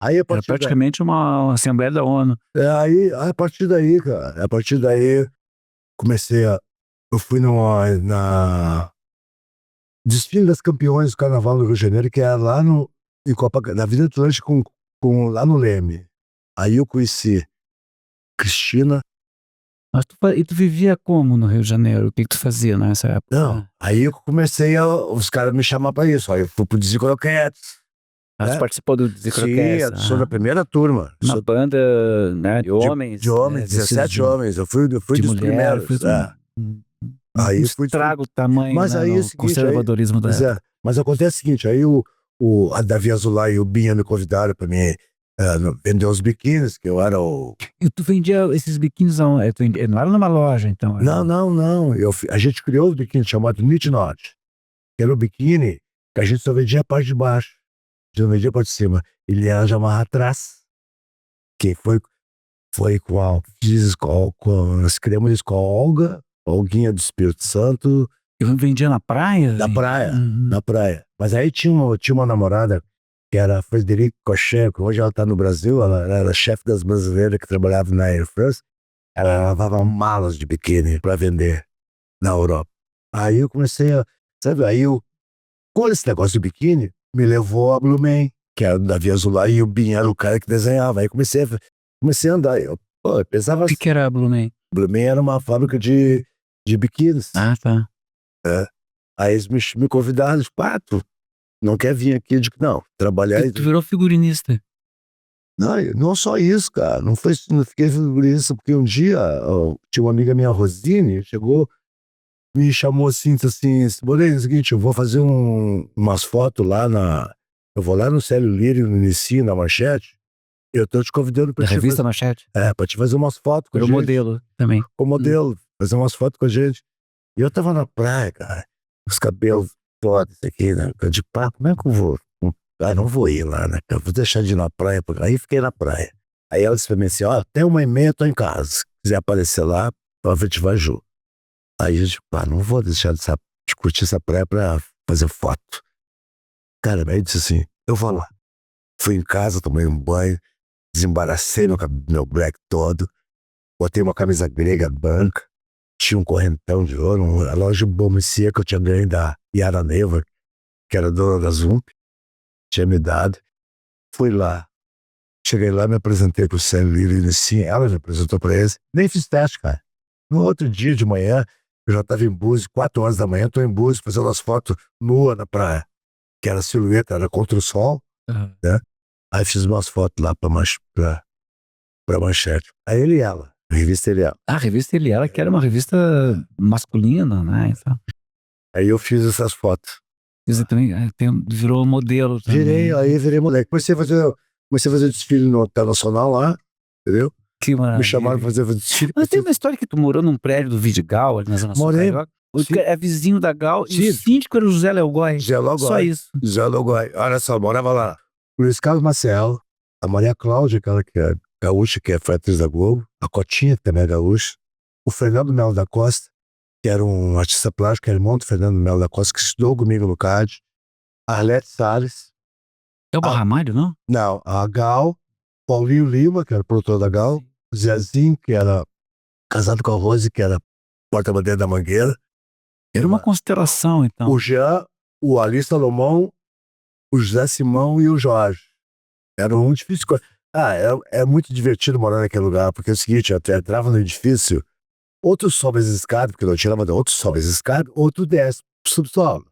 Aí, era praticamente uma Assembleia da ONU. A partir daí, cara, eu fui na desfile das campeões do Carnaval no Rio de Janeiro, que era lá na Avenida Atlântica, lá no Leme. Aí eu conheci Cristina. Mas tu vivia como no Rio de Janeiro? O que tu fazia nessa época? Não, aí eu comecei os caras me chamar pra isso. Aí eu fui pro Desicroquetes. Você participou do Desicroquetes? Sim, sou da primeira turma. Uma banda, né, de homens. De homens, 17 homens. Eu fui de dos mulher, primeiros. Aí fui Estraga o tamanho, Mas né, aí é o no seguinte, conservadorismo da Mas, época. mas acontece o seguinte, aí a Davi Azulay e o Binha me convidaram para mim vender os biquínis, que eu era o... E tu vendia esses biquínis aonde? Não era numa loja, então? Era... Não. A gente criou o biquíni chamado Knit Knot, que era o biquíni que a gente só vendia a parte de baixo, a gente não vendia a parte de cima. Ele era de amarrar atrás, que foi nós criamos isso com a Olguinha do Espírito Santo, Eu vendia na praia? na praia, Uhum. na praia. Mas aí tinha uma namorada que era a Frederique Cochet, que hoje ela está no Brasil, ela era chefe das brasileiras que trabalhava na Air France. Ela lavava malas de biquíni para vender na Europa. Aí eu comecei sabe, com esse negócio do biquíni, me levou a Blue Man, que era o Davi Azulay, e o Binha era o cara que desenhava. Aí comecei a andar. Eu pensava... O que era a Blue Man? Blue Man era uma fábrica de biquínis. Ah, tá. Aí eles me convidaram, tipo, tu não quer vir aqui? Eu digo, não, trabalhar... Tu virou figurinista. Não só isso, cara, não fiquei por isso, porque um dia tinha uma amiga minha, Rosine, chegou, me chamou assim, Moreno, é o seguinte, eu vou fazer umas fotos lá eu vou lá no Célio Lírio, no Inici, na Manchete, eu tô te convidando pra Da revista Manchete? pra te fazer umas fotos com a Virou gente. modelo também. Com modelo, fazer umas fotos com a gente. E eu tava na praia, cara, os cabelos todos aqui, né? Eu de pá, como é que eu vou? Não vou ir lá, né? Eu vou deixar de ir na praia. Aí fiquei na praia. Aí ela disse pra mim assim, até 1h30 eu tô em casa. Se quiser aparecer lá, a gente vai junto. Aí eu disse, não vou deixar de curtir essa praia pra fazer foto. Cara, aí disse assim, eu vou lá. Fui em casa, tomei um banho, desembaracei meu black todo, botei uma camisa grega branca, tinha um correntão de ouro, um relógio Bomicier que eu tinha ganho da Yara Neva, que era dona da Zump, tinha me dado. Fui lá. Cheguei lá, me apresentei pro Célio Lírio e sim, ela me apresentou pra eles. Nem fiz teste, cara. No outro dia de manhã, eu já tava em Búzios, 4 horas da manhã, tô em Búzios fazendo as fotos nua na praia, que era silhueta, era contra o sol, né? Aí fiz umas fotos lá pra Manchete. Aí ele e ela, a revista Ele e Ela. A revista Ele e Ela, que era uma revista masculina, né? Então, Aí eu fiz essas fotos. também virou modelo também. Virei moleque. Comecei a fazer desfile no Hotel Nacional lá, entendeu? Que maravilha. Me chamaram pra fazer desfile. Mas tem uma história que tu morou num prédio do Vidigal, ali na Zona Sul Carioca. É vizinho da Gal, e o síndico era o José Leogói. Só isso. José Leogói. Olha só, morava lá Luiz Carlos Maciel, a Maria Cláudia, aquela que é gaúcha, que foi atriz da Globo, a Cotinha, que também é gaúcha, o Fernando Melo da Costa, que era um artista plástico, irmão do Fernando Melo da Costa, que estudou comigo no CAD, a Arlete Salles. É o Barramalho, não? Não, a Gal, Paulinho Lima, que era produtor da Gal, o Zezinho, que era casado com a Rose, que era porta-bandeira da Mangueira. Era uma constelação, então. O Jean, o Ali Salomão, o José Simão e o Jorge. Era um difícil. É muito divertido morar naquele lugar, porque é o seguinte, eu entrava no edifício, outro sobe as escadas, porque não tinha elevador, outro sobe as escadas, outro desce pro subsolo.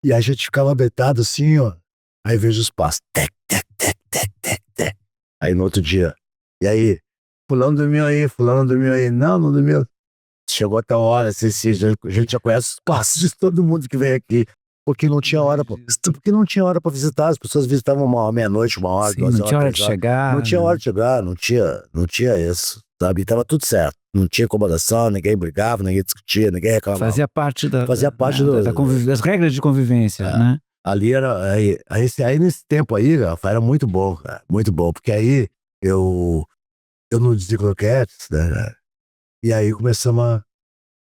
E a gente ficava deitado assim, ó. Aí vejo os passos. Tec, tec, tec, tec, tec, tec. Aí no outro dia. E aí? Fulano dormiu aí. Não dormiu. Chegou até a hora, a gente já conhece os passos de todo mundo que vem aqui. Porque não tinha hora pra visitar. As pessoas visitavam uma meia-noite, 1h, Sim, 2 horas. não tinha hora de chegar. Não tinha hora de chegar, não tinha isso, sabe? Tava tudo certo. Não tinha incomodação, ninguém brigava, ninguém discutia, ninguém reclamava. Fazia parte das regras de convivência, né? Ali era, aí nesse tempo aí, era muito bom, cara, muito bom, porque aí eu não dizia croquetes, né? E aí começamos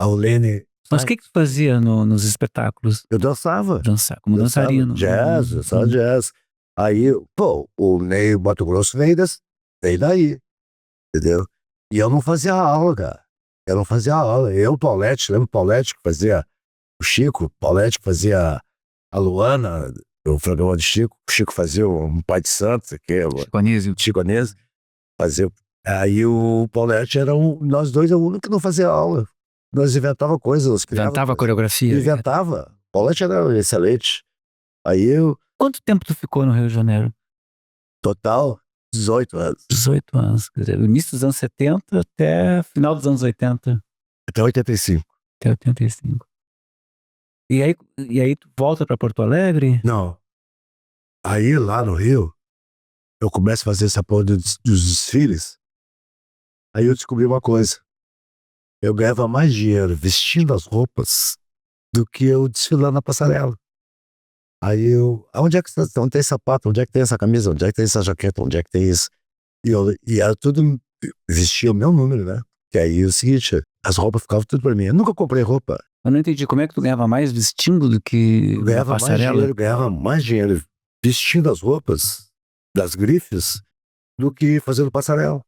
a Lene. Mas o que tu fazia nos espetáculos? Eu dançava. Como dançarino. Jazz, só jazz. Aí, o Ney Mato Grosso veio daí, entendeu? E eu não fazia aula, cara. Eu, Paulette, lembra o Paulette que fazia o Chico? Paulette que fazia a Luana, o programa de Chico. O Chico fazia um Pai de Santos, Chico Anísio. Fazia. Aí o Paulette nós dois é o único que não fazia aula. Nós inventava coisas. Inventava coreografia. Inventava. O Paulette era excelente. Aí eu... Quanto tempo tu ficou no Rio de Janeiro? Total, 18 anos. 18 anos. Quer dizer, início dos anos 70 até final dos anos 80. Até 85. Até 85. E aí tu volta pra Porto Alegre? Não. Aí lá no Rio, eu começo a fazer essa porra dos desfiles. Aí eu descobri uma coisa. Eu ganhava mais dinheiro vestindo as roupas do que eu desfilando na passarela. Aí onde é que onde tem sapato? Onde é que tem essa camisa? Onde é que tem essa jaqueta? Onde é que tem isso? E era tudo, vestia o meu número, né? Que aí o seguinte, as roupas ficavam tudo pra mim. Eu nunca comprei roupa. Eu não entendi, como é que tu ganhava mais vestindo do que Eu na ganhava mais passarela? dinheiro, ganhava mais dinheiro vestindo as roupas das grifes do que fazendo passarela.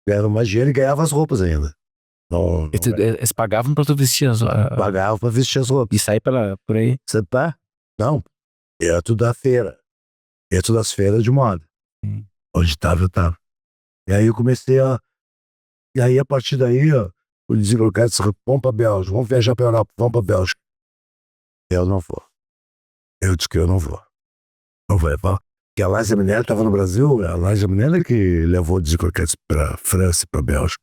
Ganhava mais dinheiro e ganhava as roupas ainda. Não, Eles pagavam pra tu vestir pagava pra vestir as roupas. e sair por aí? Você tá? Não. Era tudo da feira. Era tudo das feiras de moda. Onde tava, eu tava. E aí eu comecei a... E aí a partir daí, ó, o desenvolvimento disse, vamos pra Bélgica, vamos viajar pra Europa, vamos pra Bélgica. Eu não vou. Eu disse que eu não vou. Não vou levar. Porque a Liza Minnelli estava no Brasil, a Liza Minnelli que levou o Desencorquetes pra França e pra Bélgica.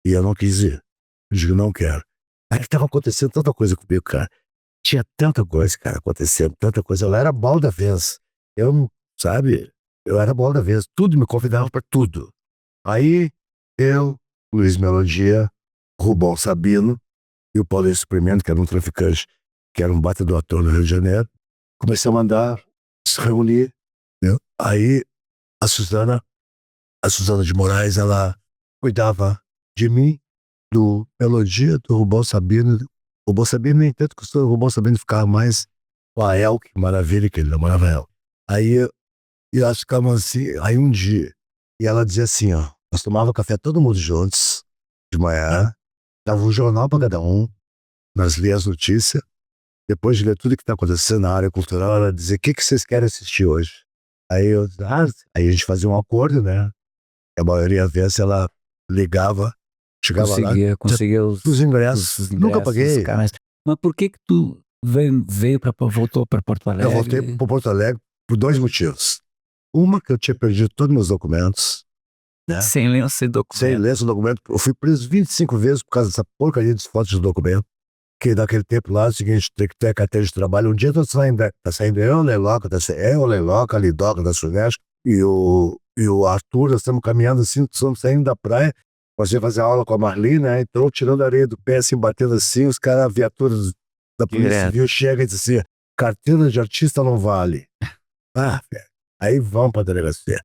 E eu não quis ir. Eu digo, não quero. Aí estava acontecendo tanta coisa comigo, cara. Tinha tanta coisa, cara, acontecendo, tanta coisa. Eu era bola da vez. Eu, sabe, eu era bola da vez. Tudo me convidava pra tudo. Aí eu, Luiz Melodia, Rubão Sabino e o Paulinho Suprimento, que era um traficante, que era um batedor ator no Rio de Janeiro, comecei a mandar se reunir. Entendeu? Aí a Suzana de Moraes, ela cuidava de mim, do Melodia, do Rubão Sabino. O Rubão Sabino, nem tanto que o Rubão Sabino ficava mais com a Elke, maravilha, que ele namorava ela. Aí e nós ficamos assim, aí um dia, e ela dizia assim, ó, nós tomávamos café todo mundo juntos, de manhã, dava um jornal para cada um, nós líamos as notícias, depois de ler tudo que está acontecendo na área cultural, ela dizia, o que vocês querem assistir hoje? Aí eu disse, aí a gente fazia um acordo, né? A maioria das vezes ela ligava, chegava lá, conseguia os ingressos, nunca paguei. Mas por que tu voltou para Porto Alegre? Eu voltei para Porto Alegre por 2 motivos. Uma, que eu tinha perdido todos meus documentos, né? Sem lenço, sem documento. Sem lenço, documento. Eu fui preso 25 vezes por causa dessa porcaria de fotos de documento. Que naquele tempo lá, é o seguinte, tem que ter carteira de trabalho. Um dia tá saindo eu, o Leiloca, a Lidoca da Sunesco e o Arthur, nós estamos caminhando assim, estamos saindo da praia, você fazer aula com a Marli, né? Entrou tirando areia do pé, assim, batendo assim, os caras, a viatura da Polícia Civil chega e diz assim, carteira de artista não vale. Velho. Aí vão pra delegacia.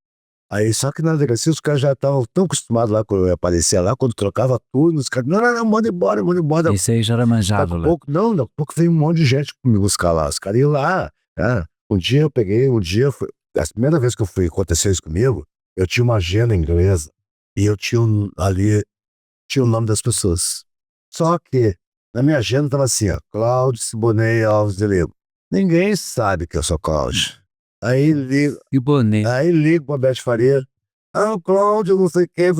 Aí, só que na delegacia os caras já estavam tão acostumados lá, quando eu aparecia lá, quando trocava turno, os caras, não, manda embora. Isso aí já era manjado lá. Daqui a pouco veio um monte de gente me buscar lá, os caras iam lá, né? A primeira vez que aconteceu isso comigo, eu tinha uma agenda inglesa, e eu tinha o nome das pessoas. Só que, na minha agenda tava assim, ó, Cláudio Siboney Alves de Lima. Ninguém sabe que eu sou Cláudio. Aí ligo pra Beth Faria. O Cláudio, não sei quem.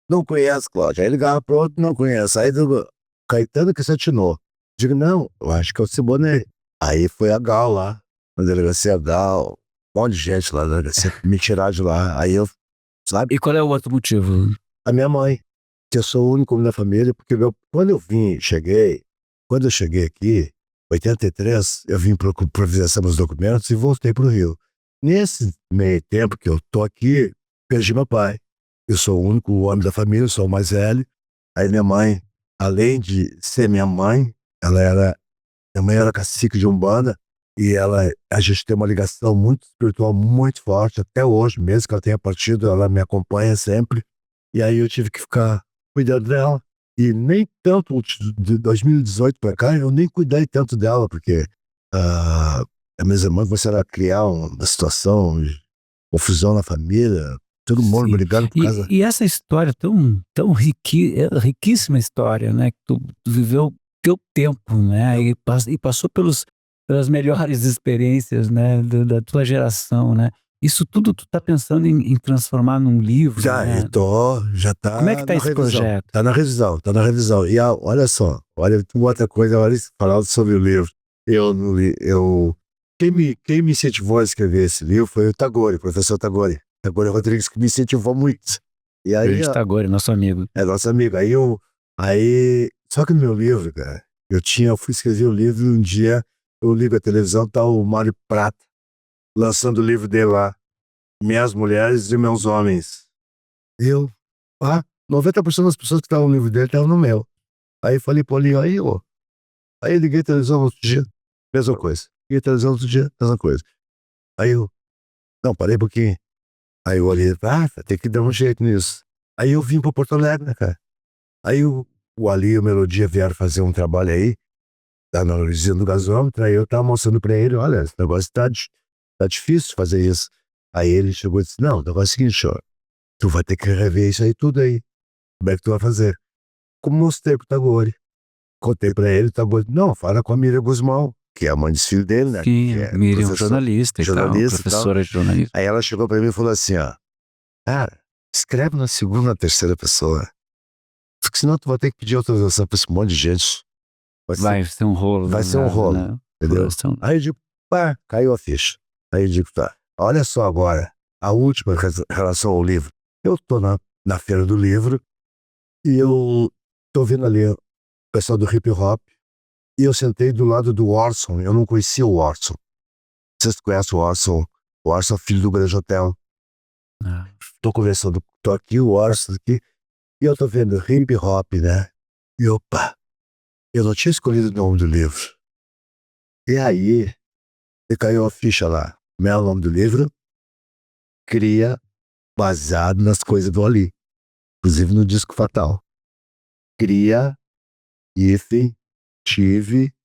Não conhece, Cláudio. Aí ligava pro outro, não conhece. Aí Caetano que se atinou. Digo, não, eu acho que é o Siboney. Aí foi a Gal lá, na delegacia Gal. Um monte de gente lá na delegacia, me tiraram de lá. Aí eu, sabe? E qual é o outro motivo? A minha mãe, que eu sou o único da família, porque quando eu cheguei aqui, 83, eu vim providenciar meus documentos e voltei para o Rio. Nesse meio tempo que eu tô aqui, perdi meu pai. Eu sou o único homem da família, sou o mais velho. Aí minha mãe, além de ser minha mãe, minha mãe era cacique de Umbanda e a gente tem uma ligação muito espiritual, muito forte, até hoje, mesmo que ela tenha partido, ela me acompanha sempre. E aí eu tive que ficar cuidando dela. E nem tanto de 2018 para cá, eu nem cuidei tanto dela, porque a minha irmã começaram a criar uma situação de confusão na família, todo mundo brigando por causa... E essa história tão riquíssima história, né? Que tu viveu teu tempo, né? E passou pelas melhores experiências, né? Da tua geração, né? Isso tudo tu tá pensando em transformar num livro, né? Já tá. Como é que tá esse projeto? Tá na revisão. E olha só, olha outra coisa, olha falando sobre o livro. Quem me incentivou a escrever esse livro foi o Tagore, o professor Tagore Rodrigues, que me incentivou muito. E aí, Tagore, nosso amigo. É nosso amigo. Só que no meu livro, cara, Eu fui escrever o livro um dia, eu ligo a televisão, tá o Mário Prata lançando o livro dele lá, Minhas Mulheres e Meus Homens. 90% das pessoas que estavam no livro dele estavam no meu. Aí eu falei, Paulinho, aí eu liguei a televisão no outro dia, mesma coisa. Liguei a televisão no outro dia, mesma coisa. Aí não, parei um pouquinho. Aí eu olhei, tem que dar um jeito nisso. Aí eu vim pra Porto Alegre, né, cara? Aí o Ali e o Melodia vieram fazer um trabalho aí, tá na usina do gasômetro, aí eu tava mostrando pra ele, olha, esse negócio tá difícil fazer isso. Aí ele chegou e disse, não, o negócio é o seguinte, senhor, tu vai ter que rever isso aí tudo aí. Como é que tu vai fazer? Como mostrei pro Tagore. Contei pra ele, o Tagore, não, fala com a Miriam Guzmão, que é a mãe dos filhos dele, né? Sim, Que é Miriam, jornalista e tal, professora de jornalismo. Aí ela chegou pra mim e falou assim, cara, escreve na segunda, na terceira pessoa. Porque senão tu vai ter que pedir autorização pra esse monte de gente. Vai ser um rolo. Vai ser um rolo, né? entendeu? Aí eu digo, caiu a ficha. Aí eu digo, tá, olha só agora, a última relação ao livro. Eu tô na feira do livro e eu tô vendo ali o pessoal do hip hop e eu sentei do lado do Orson. Eu não conhecia o Orson. Vocês conhecem o Orson? O Orson é filho do Grande Hotel. Tô conversando, tô aqui, o Orson aqui, e eu tô vendo hip hop, né? E eu não tinha escolhido o nome do livro. E aí, caiu a ficha lá. Como é o nome do livro? Cria, baseado nas coisas do Ali. Inclusive no Disco Fatal. Cria, tive,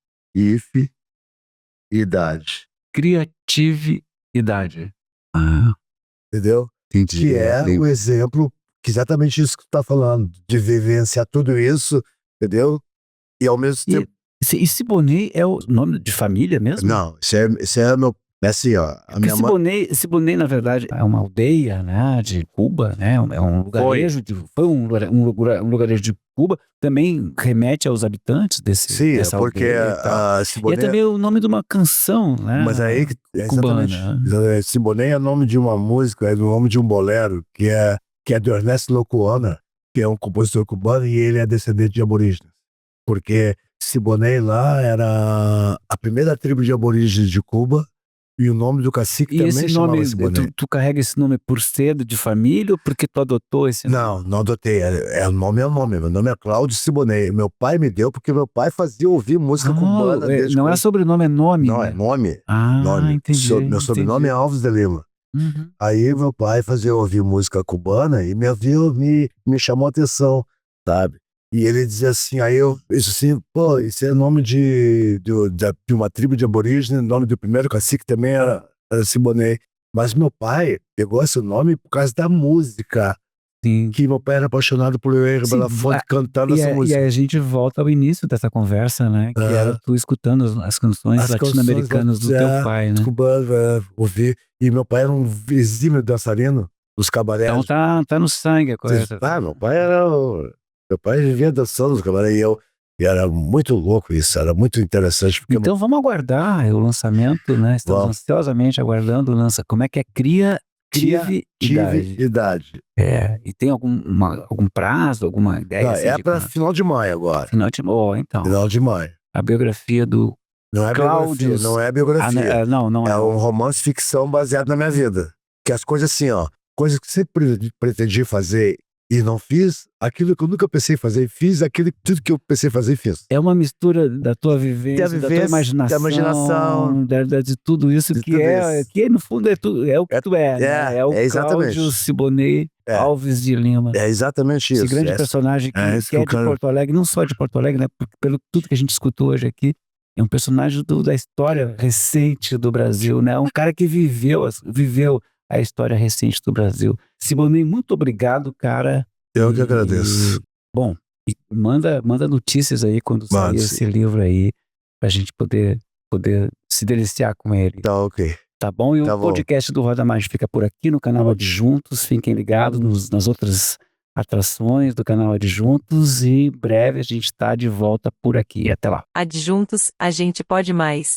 idade. Criatividade. Entendeu? Entendi. Que é o exemplo, que exatamente isso que tu tá falando, de vivenciar tudo isso, entendeu? E ao mesmo tempo. E Siboney é o nome de família mesmo? Não, esse é meu. É assim, ó. Siboney, na verdade, é uma aldeia, né, de Cuba, né? É um lugarejo um lugarejo de Cuba. Também remete aos habitantes dessa porque aldeia. Siboney, e é também o nome de uma canção, né? Mas aí cubana. Siboney é o nome de uma música, é o nome de um bolero que é do Ernesto Locuona, que é um compositor cubano e ele é descendente de aborígenes. Porque Siboney lá era a primeira tribo de aborígenes de Cuba. E o nome do cacique e também chamava Siboney. Tu carrega esse nome por ser de família ou porque tu adotou esse nome? Não adotei. O nome é o nome. Meu nome é Cláudio Siboney. Meu pai me deu porque meu pai fazia ouvir música cubana. Não é sobrenome, é nome. Não, né? é nome. Nome. Entendi. Meu sobrenome é Alves de Lima. Uhum. Aí meu pai fazia ouvir música cubana e me chamou a atenção, sabe? E ele dizia assim, isso é nome de uma tribo de aborígenes, o nome do primeiro cacique também era Siboney. Mas meu pai pegou esse nome por causa da música. Sim. Que meu pai era apaixonado por Eurico Belafonte cantando essa música. E aí a gente volta ao início dessa conversa, né? Que era tu escutando as canções latino-americanas do teu pai, né? Cubano, ouvir. E meu pai era um exímio dançarino dos cabarés. Então tá no sangue a coisa. Meu pai vivia dançando nos cabarés e era muito louco isso, era muito interessante. Então vamos aguardar o lançamento, né? Estamos ansiosamente aguardando o lançamento. Como é que é? Criatividade. E tem algum prazo, alguma ideia? Não, para final de maio agora. Final de maio. A biografia do Não é Cláudio. Biografia, não é biografia. Não é um romance ficção baseado na minha vida. Que as coisas assim, coisas que sempre pretendi fazer e não fiz, aquilo que eu nunca pensei em fazer, fiz tudo que eu pensei em fazer e fiz. É uma mistura da tua vivência, da tua imaginação, de tudo isso que no fundo é o que tu é, né? É o Cláudio Siboney Alves de Lima. É exatamente isso. Esse grande personagem que é de Porto Alegre, não só de Porto Alegre, né? Pelo tudo que a gente escutou hoje aqui, é um personagem da história recente do Brasil, né? Um cara que viveu a história recente do Brasil. Siboney, muito obrigado, cara. Eu que agradeço. Bom, manda notícias aí quando sair esse livro aí, pra gente poder se deliciar com ele. Tá ok. Tá bom? E o podcast do Roda Mais fica por aqui no canal Adjuntos. Fiquem ligados nas outras atrações do canal Adjuntos e em breve a gente tá de volta por aqui. Até lá. Adjuntos, a gente pode mais.